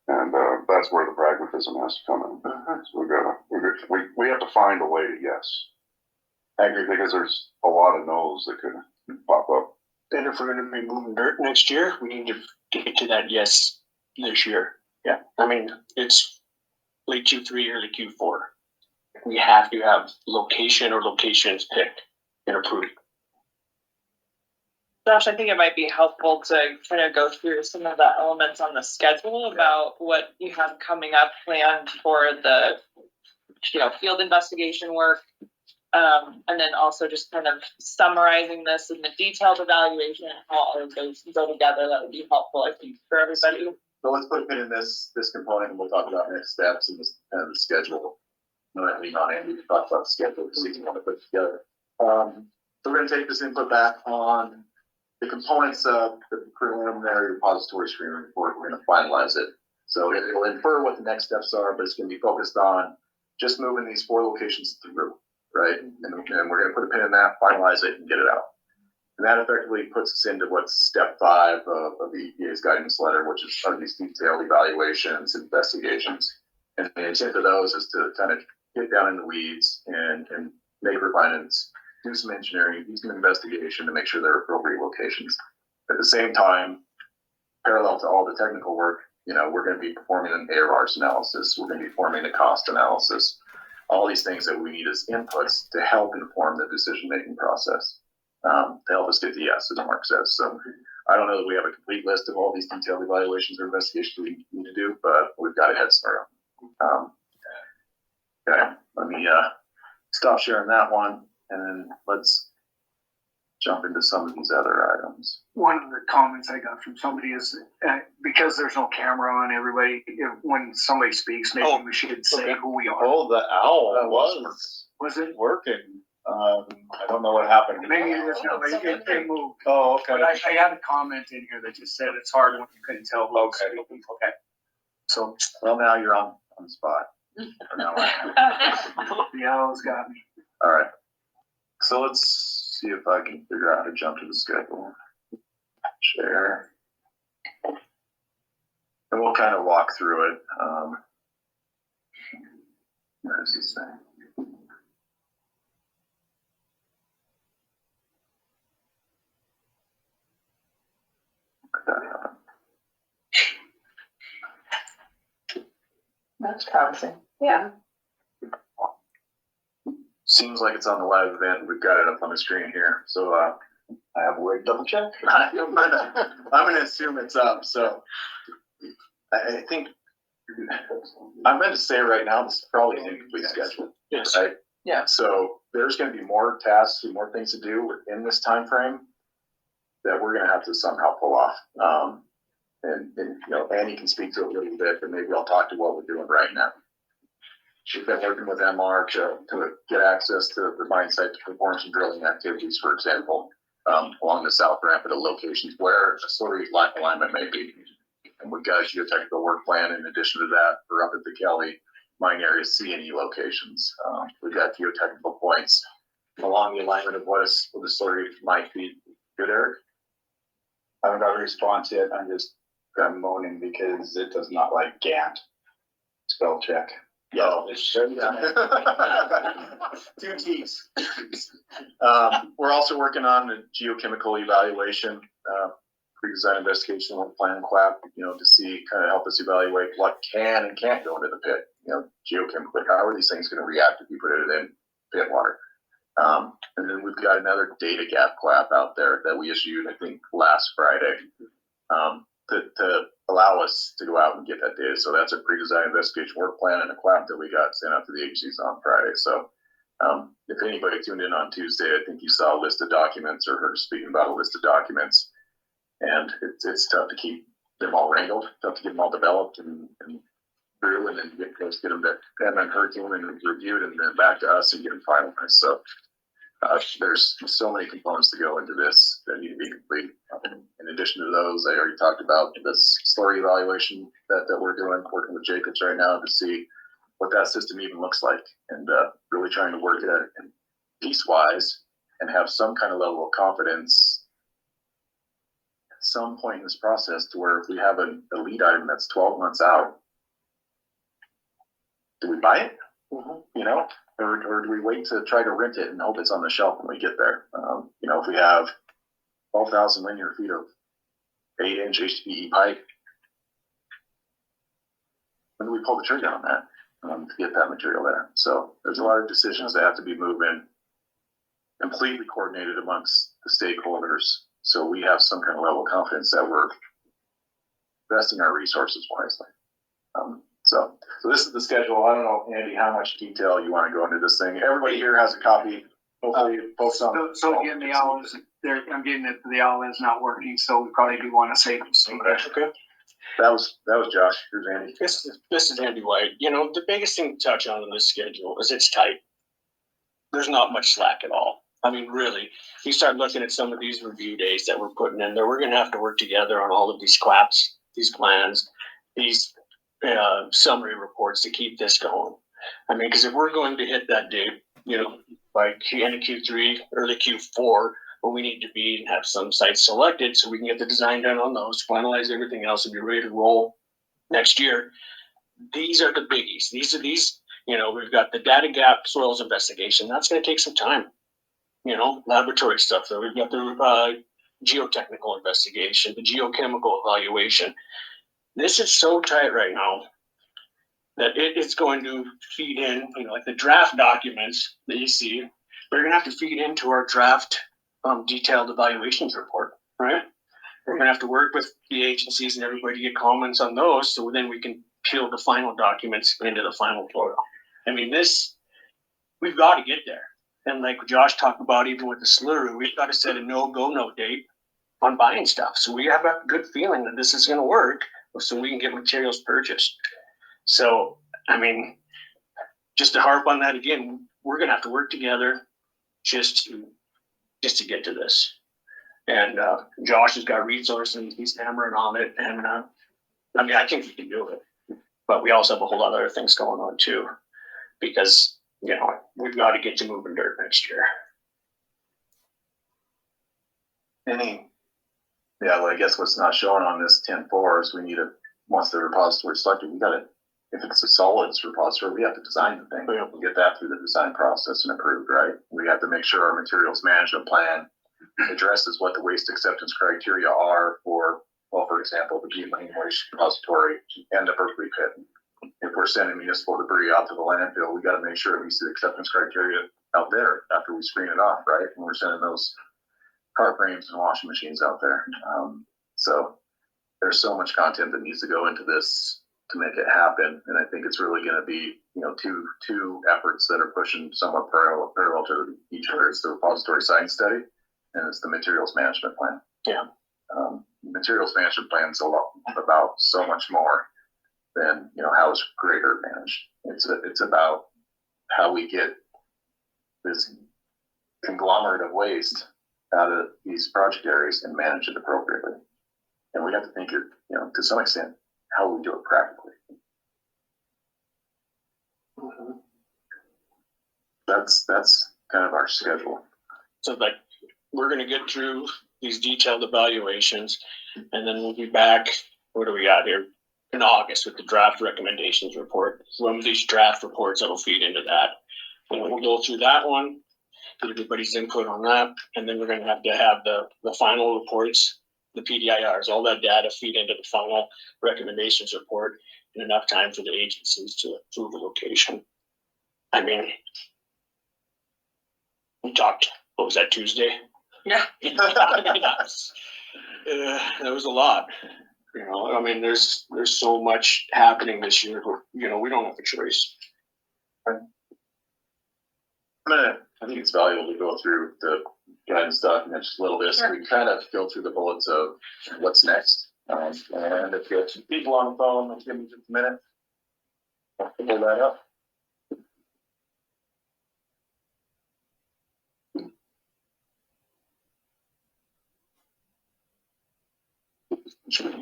And that's where the pragmatism has to come in. So we have to find a way to yes. I agree, because there's a lot of no's that could pop up. And if we're going to be moving dirt next year, we need to get to that yes this year. Yeah. I mean, it's late Q3, early Q4. We have to have location or locations picked and approved. Josh, I think it might be helpful to kind of go through some of the elements on the schedule about what you have coming up planned for the field investigation work. And then also just kind of summarizing this in the detailed evaluation and how all of those go together. That would be helpful, I think, for everybody. So let's put a pin in this component, and we'll talk about next steps and the schedule. Andy to talk about the schedule to see if you want to put it together. So we're going to take this input back on the components of the preliminary repository screening report. We're going to finalize it. So it will infer what the next steps are, but it's going to be focused on just moving these 4 locations through, right? And we're going to put a pin in that, finalize it, and get it out. And that effectively puts us into what's step 5 of the EPA's guidance letter, which is part of these detailed evaluations, investigations. And the intent of those is to kind of get down in the weeds and make refinements, do some engineering, do some investigation to make sure they're appropriate locations. At the same time, parallel to all the technical work, we're going to be performing an ARRS analysis. We're going to be performing a cost analysis. All these things that we need as inputs to help inform the decision-making process, to help us get the yes, as Mark says. So I don't know that we have a complete list of all these detailed evaluations or investigations we need to do, but we've got a head start. Okay, let me stop sharing that one, and then let's jump into some of these other items. One of the comments I got from somebody is because there's no camera on everybody, when somebody speaks, maybe we should say who we are. Oh, the owl was it working? I don't know what happened. Maybe it was it moved. Oh, okay. But I had a comment in here that just said it's hard when you couldn't tell. Okay. Okay. So, well, now you're on the spot. The owl's got me. All right. So let's see if I can figure out how to jump to the schedule. Share. And we'll kind of walk through it. Where's this thing? That's promising. Yeah. Seems like it's on the live event. We've got it up on the screen here. So I have a way to double check. I'm gonna assume it's up. So I think I'm going to say right now this is probably an incomplete schedule. Yes. Right? Yeah. So there's going to be more tasks and more things to do within this time frame that we're going to have to somehow pull off. And Annie can speak to it a little bit, but maybe I'll talk to what we're doing right now. We've been working with MR to get access to the mine site to perform some drilling activities, for example, along the south ramp at locations where a slurry alignment may be. And we've got a geotechnical work plan in addition to that for up at the Kelly mine area C&E locations. We've got geotechnical points along the alignment of what the slurry might be. Good, Eric? I haven't got a response yet. I'm moaning because it does not like Gantt. Spell check. Yeah. 2 T's. We're also working on a geochemical evaluation, pre-design investigation work plan, QAP, to see, kind of help us evaluate what can and can't go into the pit. Geochemically, how are these things going to react if you put it in pit water? And then we've got another data gap QAP out there that we issued, I think, last Friday, to allow us to go out and get that data. So that's a pre-design investigation work plan and a QAP that we got sent out to the agencies on Friday. So if anybody tuned in on Tuesday, I think you saw a list of documents or heard speaking about a list of documents. And it's tough to keep them all wrangled, tough to get them all developed and through, and then get them to them and her team and reviewed, and then back to us and get them finalized. So there's so many components to go into this that need to be complete. In addition to those, I already talked about this slurry evaluation that we're doing, working with Jacobs right now to see what that system even looks like, and really trying to work it piecewise and have some kind of level of confidence at some point in this process to where if we have a lead item that's 12 months out, do we buy it? Or do we wait to try to rent it and hope it's on the shelf when we get there? If we have 12,000 linear feet of 8-inch HDPE pipe, when do we pull the trigger on that to get that material there? So there's a lot of decisions that have to be moving, completely coordinated amongst the stakeholders, so we have some kind of level of confidence that we're investing our resources wisely. So this is the schedule. I don't know, Andy, how much detail you want to go into this thing. Everybody here has a copy. Hopefully, folks on. So again, the owl is there. I'm getting it. The owl is not working, so we probably do want to save some. Okay. That was Josh. Here's Andy. This is Andy White. You know, the biggest thing to touch on in this schedule is it's tight. There's not much slack at all. I mean, really, you start looking at some of these review days that we're putting in there. We're going to have to work together on all of these claps, these plans, these summary reports to keep this going. I mean, because if we're going to hit that date, you know, by end of Q3, early Q4, where we need to be and have some sites selected so we can get the design done on those, finalize everything else, and be ready to roll next year. These are the biggies. These, you know, we've got the data gap soils investigation. That's going to take some time. You know, laboratory stuff. So we've got the geotechnical investigation, the geochemical evaluation. This is so tight right now that it's going to feed in, you know, like the draft documents that you see, they're going to have to feed into our draft detailed evaluations report, right? We're going to have to work with the agencies and everybody to get comments on those so then we can peel the final documents into the final photo. I mean, we've got to get there. And like Josh talked about, even with the slurry, we've got to set a no date on buying stuff. So we have a good feeling that this is going to work so we can get materials purchased. So, I mean, just to harp on that again, we're going to have to work together just to get to this. And Josh has got resources, he's hammering on it. And I mean, I think we can do it. But we also have a whole lot of other things going on too, because, you know, we've got to get to moving dirt next year. Well, I guess what's not shown on this 10-4 is we need once the repository is selected, if it's a solids repository, we have to design the thing. We have to get that through the design process and approved, right? We have to make sure our materials management plan addresses what the waste acceptance criteria are for, well, for example, the Beaman waste repository and the Berkeley pit. If we're sending municipal debris out to the landfill, we got to make sure it meets the acceptance criteria out there after we screen it off, right? And we're sending those car frames and washing machines out there. So there's so much content that needs to go into this to make it happen. And I think it's really going to be, you know, two efforts that are pushing somewhat parallel to each other. It's the repository science study and it's the materials management plan. Yeah. Materials management plan is a lot about so much more than, you know, how is greater managed. It's about how we get this conglomerate of waste out of these project areas and manage it appropriately. And we have to think, you know, to some extent, how we do it practically. Mm-hmm. That's kind of our schedule. So like, we're going to get through these detailed evaluations and then we'll be back. What do we got here? In August with the draft recommendations report. One of these draft reports that will feed into that. And we'll go through that one, get everybody's input on that, and then we're going to have the final reports, the PDIRs, all that data feed into the final recommendations report in enough time for the agencies to approve the location. I mean, we talked, what was that, Tuesday? Yeah. That was a lot. You know, I mean, there's so much happening this year. You know, we don't have a choice. I think it's valuable to go through the guidance document just a little bit. So we kind of go through the bullets of what's next. And if you have some people on the phone, let's give them just a minute. I'll pull that up.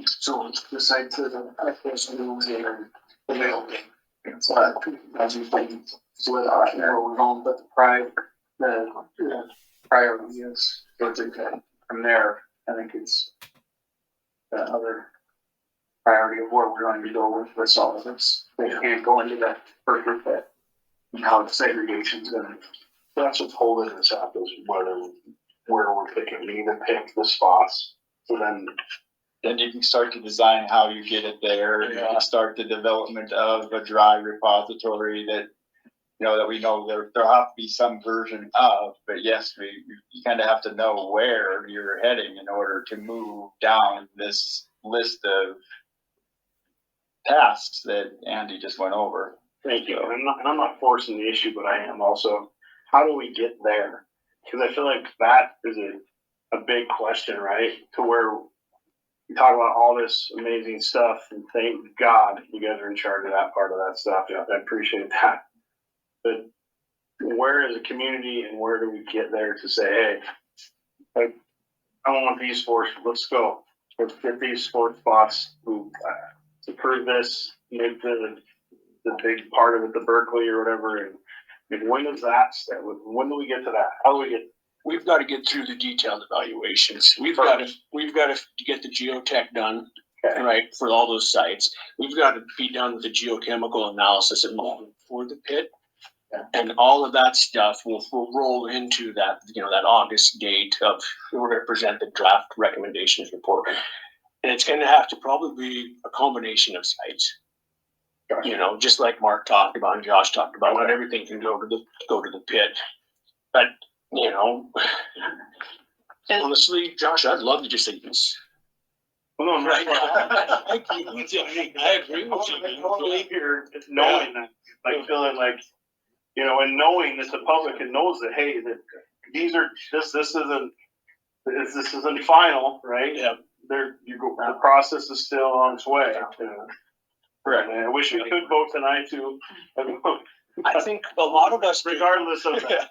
So the site to the mail. It's as you think split off where we're going, but the priority is from there. I think it's the other priority of where we're going to go with solvents. They can't go into that perfect fit and how the segregation is going to. That's what's holding us up is where we're picking. We need to pick the spots. So then you can start to design how you get it there. You can start the development of a dry repository that, you know, that we know there'll have to be some version of, but yes, you kind of have to know where you're heading in order to move down this list of tasks that Andy just went over. Thank you. And I'm not forcing the issue, but I am also, how do we get there? Because I feel like that is a big question, right? To where we talk about all this amazing stuff, and thank God you guys are in charge of that part of that stuff. Yeah, I appreciate that. But where is a community, and where do we get there to say, hey, like, I want these sports, let's go. Let's get these sports spots who approve this, make the big part of it, the Berkeley or whatever. And when does that start? When do we get to that? How do we get? We've got to get through the detailed evaluations. We've got to get the geotech done, right, for all those sites. We've got to be done with the geochemical analysis and modeling for the pit. And all of that stuff will roll into that, that August date of we're going to present the draft recommendations report. And it's going to have to probably be a combination of sites. Just like Mark talked about and Josh talked about, not everything can go to the pit. But honestly, Josh, I'd love to just say this. Well, no, right. I agree with you. I don't leave here knowing that, like feeling like, and knowing that the public knows that, hey, that this isn't final, right? Yeah. The process is still on its way. Correct. And I wish we could vote tonight too. I think a lot of us, regardless of that,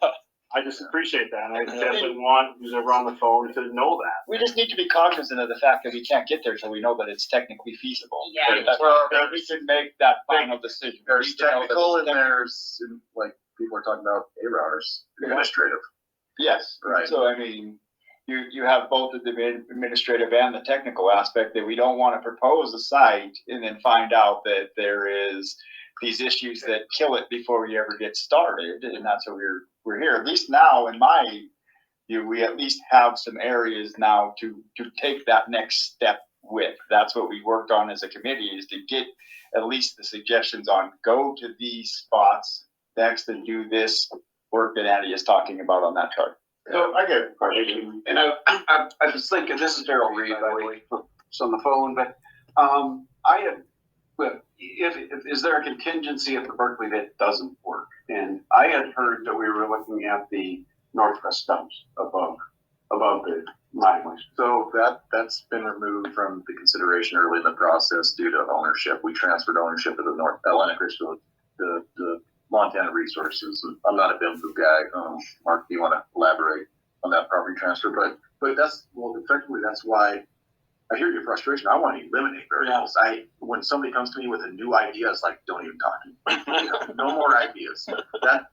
I just appreciate that. And I definitely want who's ever on the phone to know that. We just need to be cognizant of the fact that we can't get there till we know that it's technically feasible. Yeah. That we can make that final decision. There's technical and there's, like, people are talking about A-routers, administrative. Yes. Right. So, I mean, you have both the administrative and the technical aspect that we don't want to propose a site and then find out that there is these issues that kill it before we ever get started. And that's why we're here. At least now, in my view, we at least have some areas now to take that next step with. That's what we worked on as a committee, is to get at least the suggestions on go to these spots next and do this work that Andy is talking about on that chart. So I get a question, and I was thinking, this is Daryl Reed, by the way, it's on the phone, but is there a contingency at the Berkeley that doesn't work? And I had heard that we were looking at the northwest dumps above the mine. So that's been removed from the consideration early in the process due to ownership. We transferred ownership of the North Atlantic Ridgefield, the Montana Resources. I'm not a BIMFU guy. Mark, do you want to elaborate on that property transfer? But effectively that's why I hear your frustration. I want to eliminate variables. When somebody comes to me with a new idea, it's like, don't even talk to me. No more ideas. I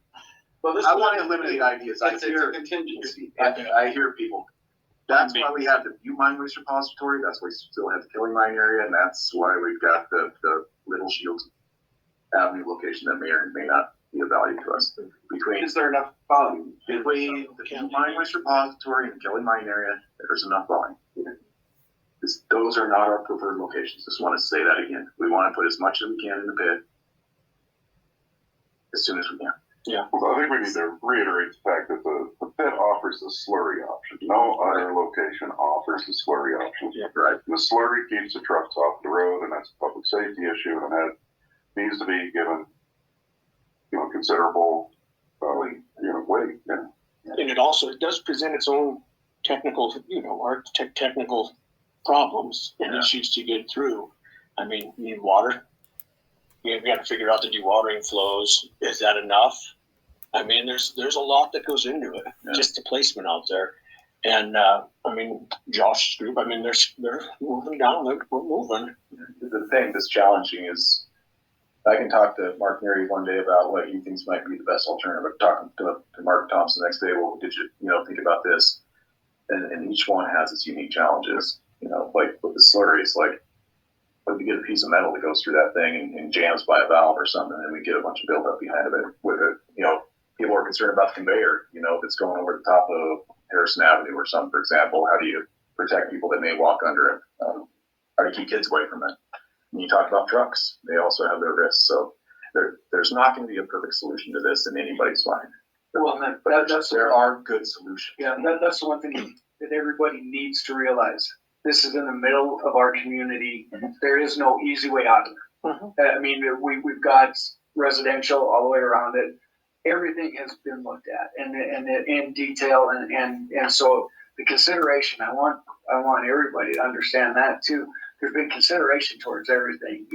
want to eliminate ideas. It's a contingency. I hear people. That's why we have the Butte Mine Waste Repository. That's why we still have the Killing Mine area, and that's why we've got the Little Shields Avenue location that may or may not be of value to us. Is there enough volume? Between the Butte Mine Waste Repository and the Killing Mine area, there's enough volume. Those are not our preferred locations. Just want to say that again. We want to put as much as we can in the pit as soon as we can. Yeah. Well, I think we need to reiterate the fact that the pit offers the slurry option. No other location offers the slurry option. Yeah, right. And the slurry keeps the trucks off the road, and that's a public safety issue, and that needs to be given, considerable, weight. Yeah. And it does present its own technical, technical problems and issues to get through. I mean, you need water. You got to figure out the dewatering flows. Is that enough? I mean, there's a lot that goes into it. Just the placement out there. And Josh's group. I mean, they're moving down. We're moving. The thing that's challenging is, I can talk to Mark Neary one day about what he thinks might be the best alternative. Talking to Mark Thompson the next day, well, did you think about this? And each one has its unique challenges. Like with the slurry, it's like you get a piece of metal that goes through that thing and jams by a valve or something, and we get a bunch of buildup behind it. With it, people are concerned about the conveyor. If it's going over the top of Harrison Avenue or something, for example, how do you protect people that may walk under it? How do you keep kids away from it? When you talk about trucks, they also have their risks. So there's not going to be a perfect solution to this in anybody's mind. Well, there are good solutions. Yeah, that's the one thing that everybody needs to realize. This is in the middle of our community. There is no easy way out of it. I mean, we've got residential all the way around it. Everything has been looked at and in detail, and so the consideration, I want everybody to understand that too. There's been consideration towards everything,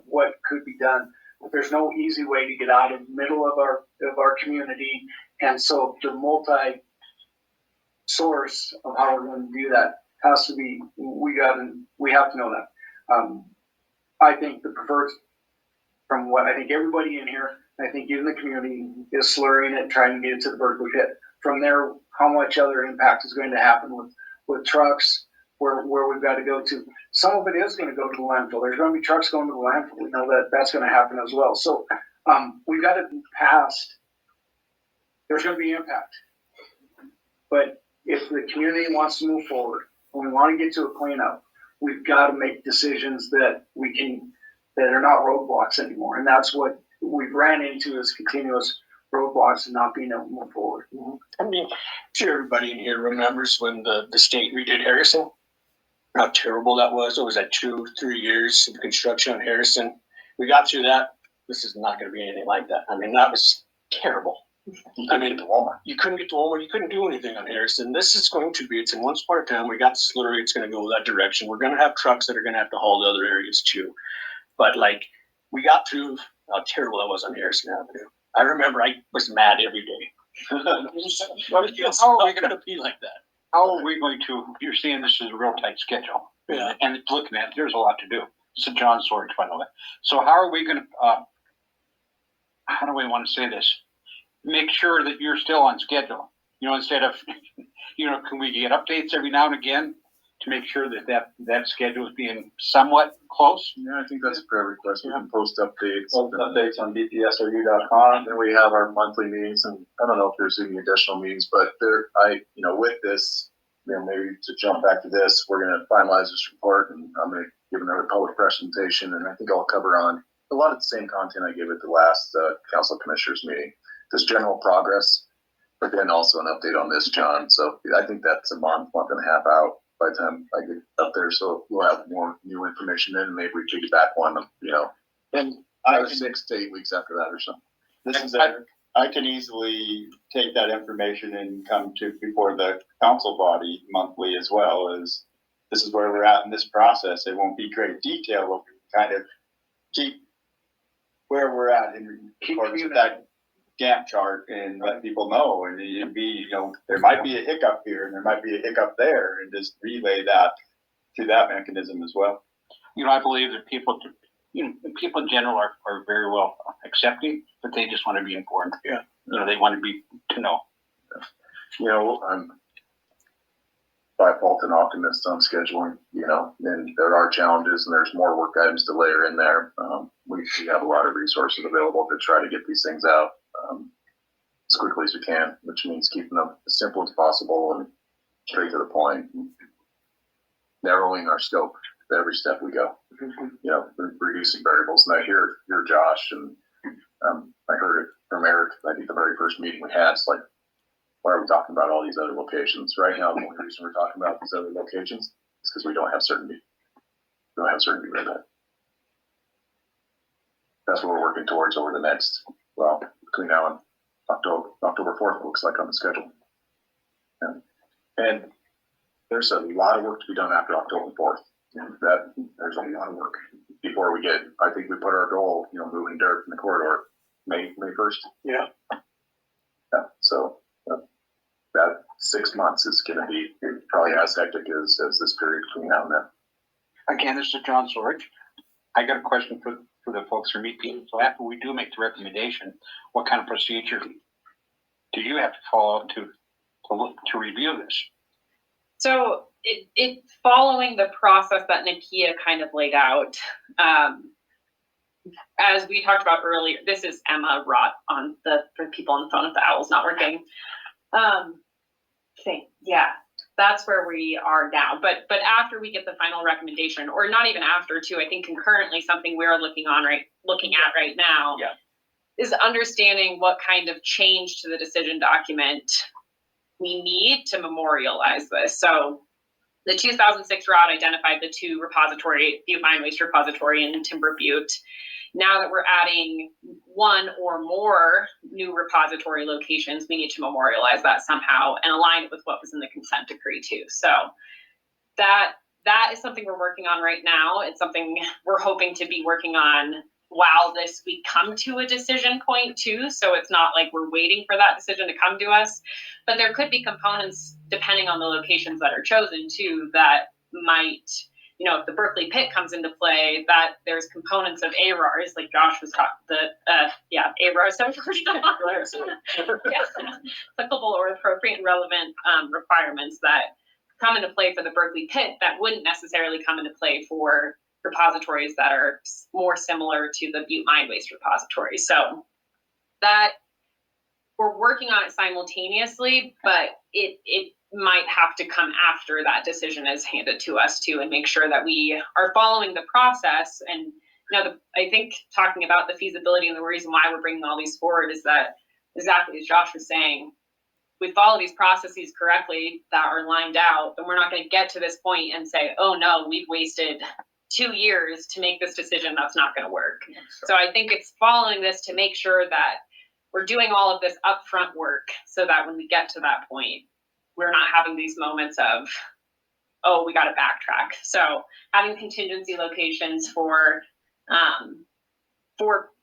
what could be done. But there's no easy way to get out of the middle of our community, and so the multi source of how we're going to do that has to be. We have to know that. I think the preferred, from what I think everybody in here, I think in the community, is slurring it, trying to get it to the Berkeley pit. From there, how much other impact is going to happen with trucks, where we've got to go to. Some of it is going to go to the landfill. There's going to be trucks going to the landfill. We know that's going to happen as well. So we've got to be past. There's going to be impact. But if the community wants to move forward, and we want to get to a cleanup, we've got to make decisions that are not roadblocks anymore. And that's what we've ran into, is continuous roadblocks and not being able to move forward. I mean, I'm sure everybody in here remembers when the state redid Harrison, how terrible that was. It was like 2-3 years of construction on Harrison. We got through that. This is not going to be anything like that. I mean, that was terrible. I mean, you couldn't get to Walmart. You couldn't do anything on Harrison. This is going to be, it's in one part of town. We got the slurry. It's going to go that direction. We're going to have trucks that are going to have to haul to other areas too. But we got through how terrible that was on Harrison Avenue. I remember I was mad every day. How are we going to be like that? How are we going to, you're seeing this is a real tight schedule. Yeah. And looking at it, there's a lot to do. It's a John Sorge, by the way. So how are we going to, how do we want to say this? Make sure that you're still on schedule. Instead of, can we get updates every now and again to make sure that schedule is being somewhat close? Yeah, I think that's a fair request. We can post updates on BPSOU.com, and we have our monthly meetings. And I don't know if there's any additional meetings, but with this, maybe to jump back to this, we're going to finalize this report, and I'm going to give another public presentation, and I think I'll cover on a lot of the same content I gave at the last Council of Commissioners meeting. This general progress, but then also an update on this, John. So I think that's a month and a half out by the time I get up there. So we'll have more new information in, and maybe we piggyback one, and 6 to 8 weeks after that or something. This is Eric. I can easily take that information and come to before the council body monthly as well. As this is where we're at in this process. It won't be great detail, but we kind of keep where we're at in accordance with that Gantt chart and let people know. And it'd be, there might be a hiccup here and there might be a hiccup there, and just relay that through that mechanism as well. I believe that people in general are very well accepting, but they just want to be informed. Yeah. They want to know. I'm by default an optimist on scheduling, and there are challenges and there's more work items to layer in there. We have a lot of resources available to try to get these things out as quickly as we can, which means keeping them as simple as possible and straight to the point, narrowing our scope at every step we go, reducing variables. And I hear Josh, and I heard it from Eric, I think the very first meeting we had, it's like, why are we talking about all these other locations? Right now, the only reason we're talking about these other locations is because we don't have certainty. We don't have certainty with that. That's what we're working towards over the next, between now and October 4th, it looks like on the schedule. And there's a lot of work to be done after October 4th. There's a lot of work before we get, I think we put our goal, moving dirt in the corridor May 1st. Yeah. So that 6 months is going to be probably as hectic as this period between now and then. Again, this is John Sorge. I got a question for the folks from EP. So after we do make the recommendation, what kind of procedure do you have to follow to review this? So it following the process that Nakia kind of laid out, as we talked about earlier, this is Emma Rott for people on the phone if the owl's not working. Yeah, that's where we are now. But after we get the final recommendation, or not even after too, I think concurrently something we're looking at right now is understanding what kind of change to the decision document we need to memorialize this. So The 2006 route identified the two repository, Butte Mine Waste Repository and Timber Butte. Now that we're adding one or more new repository locations, we need to memorialize that somehow and align it with what was in the consent decree too. So that is something we're working on right now. It's something we're hoping to be working on while we come to a decision point too. So it's not like we're waiting for that decision to come to us, but there could be components depending on the locations that are chosen too, that might, if the Berkeley pit comes into play, that there's components of ARARs, like Josh was talking, ARARs, applicable or appropriate and relevant requirements that come into play for the Berkeley pit that wouldn't necessarily come into play for repositories that are more similar to the Butte Mine Waste Repository. So that we're working on it simultaneously, but it might have to come after that decision is handed to us too, and make sure that we are following the process. And I think talking about the feasibility and the reason why we're bringing all these forward is that, exactly as Josh was saying, we follow these processes correctly that are lined out, then we're not going to get to this point and say, oh no, we've wasted 2 years to make this decision. That's not going to work. So I think it's following this to make sure that we're doing all of this upfront work so that when we get to that point, we're not having these moments of, oh, we got to backtrack. So having contingency locations for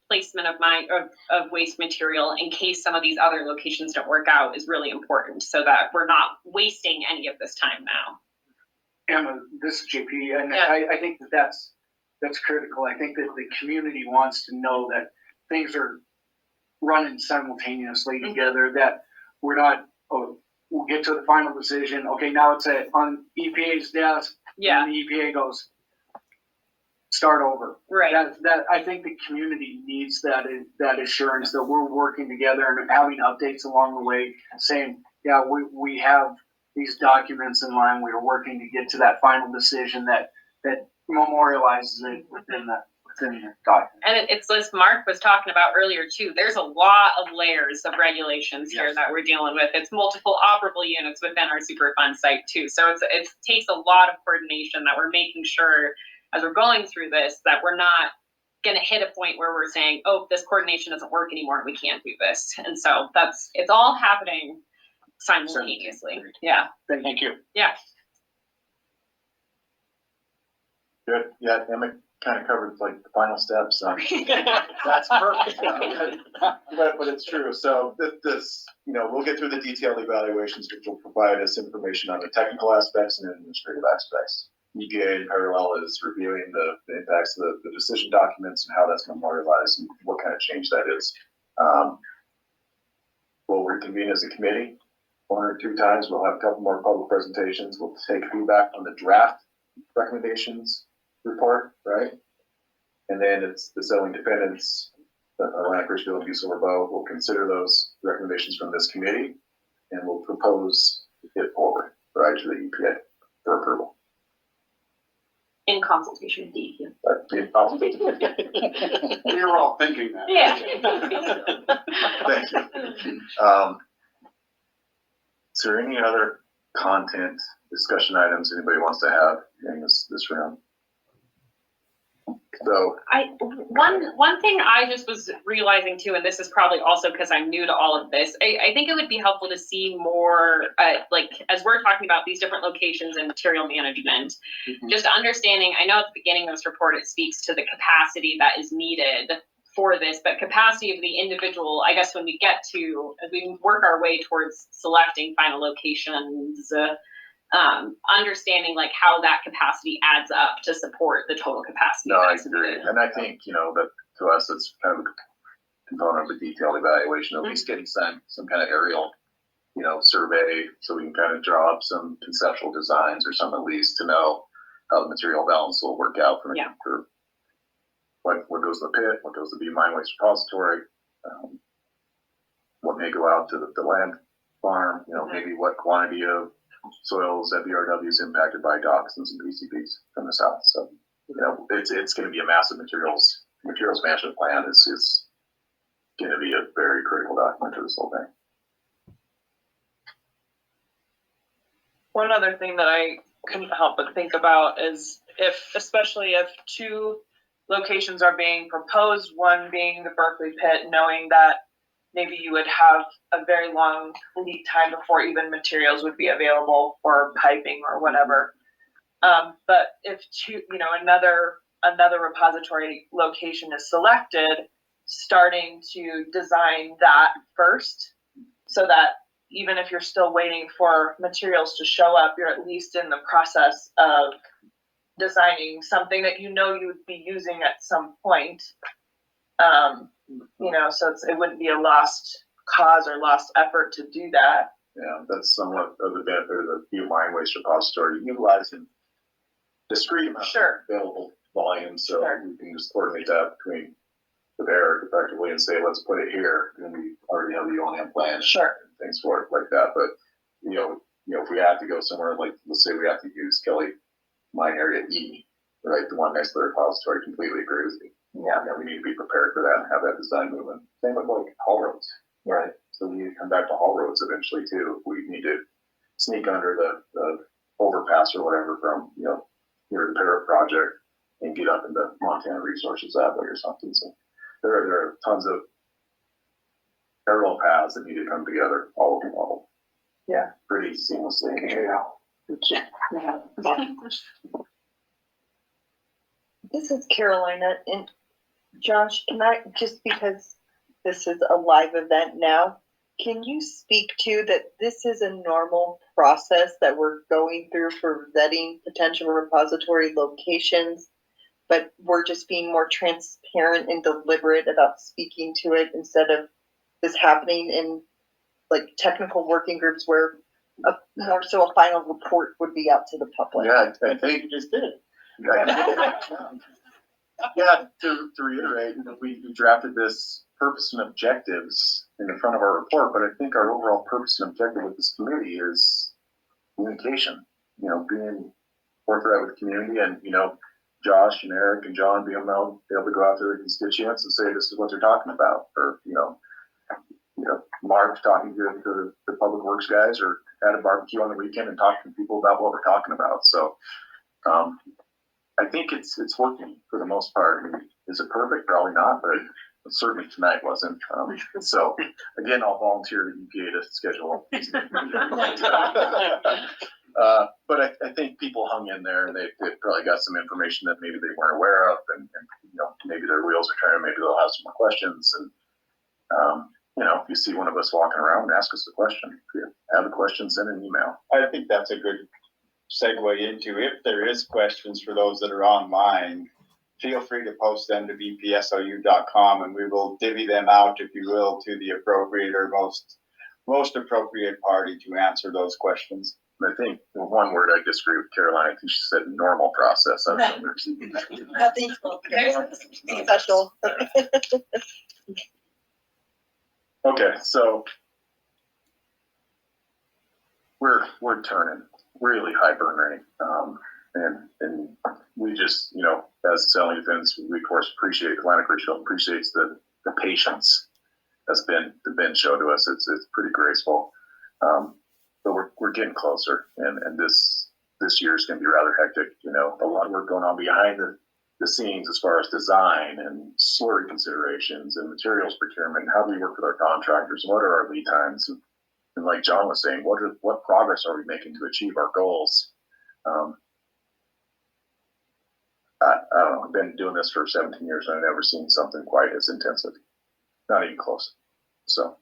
placement of waste material in case some of these other locations don't work out is really important, so that we're not wasting any of this time now. Emma, this is JP, and Yeah. I think that's critical. I think that the community wants to know that things are running simultaneously together, that we're not, we'll get to the final decision. Okay, now it's on EPA's desk. Yeah. And the EPA goes, start over. Right. That I think the community needs that assurance that we're working together and having updates along the way, saying, yeah, we have these documents in line. We are working to get to that final decision that memorializes it within the document. And it's as Mark was talking about earlier too, there's a lot of layers of regulations here that we're dealing with. It's multiple operable units within our Superfund site too. So it takes a lot of coordination that we're making sure as we're going through this, that we're not going to hit a point where we're saying, oh, this coordination doesn't work anymore and we can't do this. And so it's all happening simultaneously. Yeah. Thank you. Yeah. Good. Yeah, Emma kind of covered like the final steps. That's perfect. But it's true. So this, we'll get through the detailed evaluations, which will provide us information on the technical aspects and administrative aspects. EPA in parallel is reviewing the impacts of the decision documents and how that's memorialized and what kind of change that is. We'll reconvene as a committee 1 or 2 times. We'll have a couple more public presentations. We'll take feedback on the draft recommendations report, right? And then it's the selling defendants, Atlantic Richfield and BPSOU RSS will consider those recommendations from this committee and will propose it forward, right, to the EPA for approval. In consultation with DEQ. We were all thinking that. Yeah. Thank you. Is there any other content discussion items anybody wants to have in this round? So One thing I just was realizing too, and this is probably also because I'm new to all of this, I think it would be helpful to see more, as we're talking about these different locations and material management, just understanding, I know at the beginning of this report, it speaks to the capacity that is needed for this, but capacity of the individual, I guess when we get to, as we work our way towards selecting final locations, understanding like how that capacity adds up to support the total capacity. No, I agree. And I think, that to us, it's kind of a component of a detailed evaluation, at least getting some kind of aerial, survey so we can kind of draw up some conceptual designs or some at least to know how the material balance will work out for what goes to the pit, what goes to the mine waste repository, what may go out to the land farm, maybe what quantity of soils that BRW is impacted by docks and some PCBs from the south. So, it's going to be a massive materials management plan. Is going to be a very critical document to this whole thing. One other thing that I couldn't help but think about is especially if two locations are being proposed, one being the Berkeley pit, knowing that maybe you would have a very long lead time before even materials would be available for piping or whatever. But if another repository location is selected, starting to design that first, so that even if you're still waiting for materials to show up, you're at least in the process of designing something that you would be using at some point. So it wouldn't be a lost cause or lost effort to do that. Yeah, that's somewhat of the benefit of the Butte Mine Waste Repository, utilizing discrete amount of available volume, so we can just coordinate that between the bear effectively and say, let's put it here, and we already have the O&M plan and things for it like that. But if we have to go somewhere, like let's say we have to use Kelly Mine Area E, right, the one next to the repository, completely agree with you. Yeah, we need to be prepared for that and have that design moving. Same with like haul roads, right? So we need to come back to haul roads eventually too. We need to sneak under the overpass or whatever from your Parrot project and get up into Montana Resources that way or something. So there are tons of parallel paths that need to come together, all of them all. Yeah, pretty seamlessly. Yeah. This is Carolina, and Josh, can I, just because this is a live event now, can you speak to that this is a normal process that we're going through for vetting potential repository locations, but we're just being more transparent and deliberate about speaking to it instead of this happening in like technical working groups where more so a final report would be out to the public? Yeah, I think you just did it. Yeah, to reiterate, we drafted this purpose and objectives in the front of our report, but I think our overall purpose and objective with this committee is communication, being forthright with the community, and, Josh and Eric and John being able to go out to their constituents and say, this is what they're talking about, or, Mark talking to the public works guys, or at a barbecue on the weekend and talking to people about what we're talking about. So, I think it's working for the most part. I mean, is it perfect? Probably not, but certainly tonight wasn't. So again, I'll volunteer to EPA to schedule. But I think people hung in there, and they probably got some information that maybe they weren't aware of, and maybe their wheels are turning. Maybe they'll have some more questions. And if you see one of us walking around, ask us a question. If you have a question, send an email. I think that's a good segue into, if there is questions for those that are online, feel free to post them to bpsou.com, and we will divvy them out, if you will, to the appropriate or most appropriate party to answer those questions. I think one word I disagree with Caroline. I think she said normal process. Nothing special. Okay, so we're turning really high burn rate, and we just, as selling events, we of course appreciate Atlantic Regional appreciates the patience that's been shown to us. It's pretty graceful, but we're getting closer, and this year is going to be rather hectic. A lot of work going on behind the scenes as far as design and slurry considerations and materials procurement. How do we work with our contractors? What are our lead times? And like John was saying, what progress are we making to achieve our goals? I don't know. I've been doing this for 17 years, and I've never seen something quite as intensive. Not even close. So,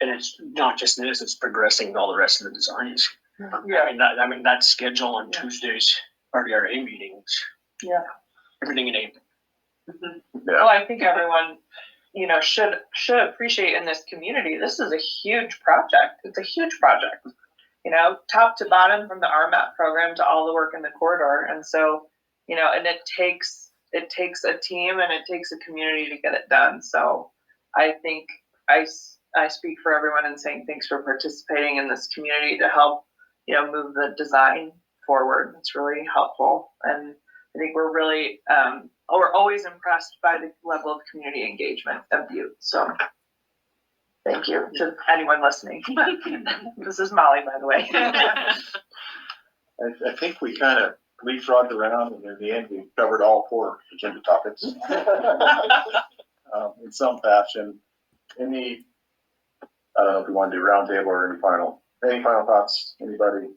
and it's not just this; it's progressing all the rest of the designs. Yeah. I mean that schedule on Tuesdays, RDRA meetings. Yeah. Everything in April. Mm-hmm. Yeah. Well, I think everyone, should appreciate in this community. This is a huge project. It's a huge project. Top to bottom, from the RMAP program to all the work in the corridor, and so and it takes a team and it takes a community to get it done. So I think I speak for everyone in saying thanks for participating in this community to help move the design forward. It's really helpful, and I think we're really we're always impressed by the level of community engagement of Butte. So thank you to anyone listening. This is Molly, by the way. I think we kind of leapfrogged around, and in the end, we covered all 4 agenda topics in some fashion. I don't know if we want to do roundtable or any final thoughts? Anybody?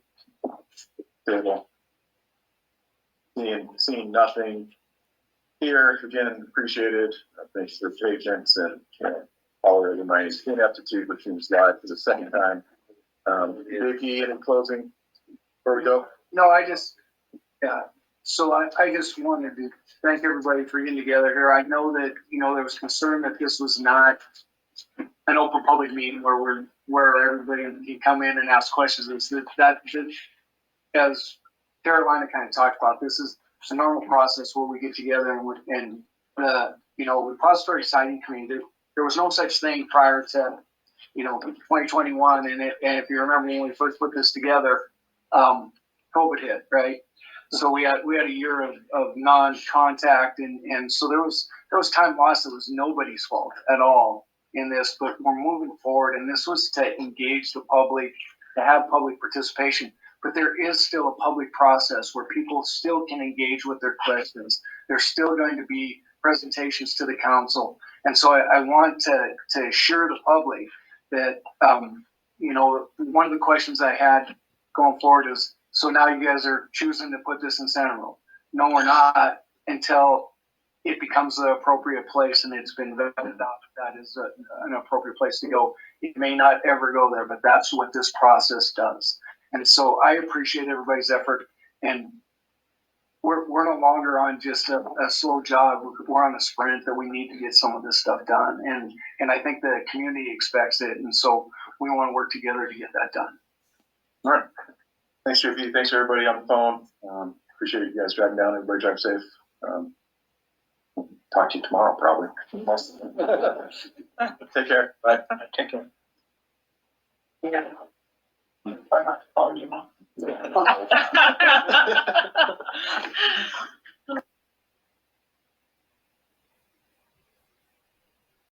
Table. Seeing nothing here, again, appreciated. Thanks to the agents and tolerating my ineptitude, which seems live for the second time. Vicky, in closing, before we go? No, so I just wanted to thank everybody for getting together here. I know that, there was concern that this was not an open public meeting where everybody can come in and ask questions. As Carolina kind of talked about, this is a normal process where we get together and the repository signing committee, there was no such thing prior to 2021, and if you remember when we first put this together, COVID hit, right? So we had a year of non-contact, and so there was time lost. It was nobody's fault at all in this, but we're moving forward, and this was to engage the public, to have public participation. But there is still a public process where people still can engage with their questions. There's still going to be presentations to the council, and so I want to assure the public that one of the questions I had going forward is, so now you guys are choosing to put this in Santa Rosa? No, we're not, until it becomes the appropriate place and it's been vetted out. That is an appropriate place to go. It may not ever go there, but that's what this process does. And so I appreciate everybody's effort, and we're no longer on just a slow jog. We're on a sprint that we need to get some of this stuff done. And I think the community expects it. And so we want to work together to get that done. All right. Thanks, JP. Thanks, everybody on the phone. Appreciate you guys driving down. Everybody drive safe. Talk to you tomorrow, probably. Take care. Bye. Take care. Yeah. Bye. Mom.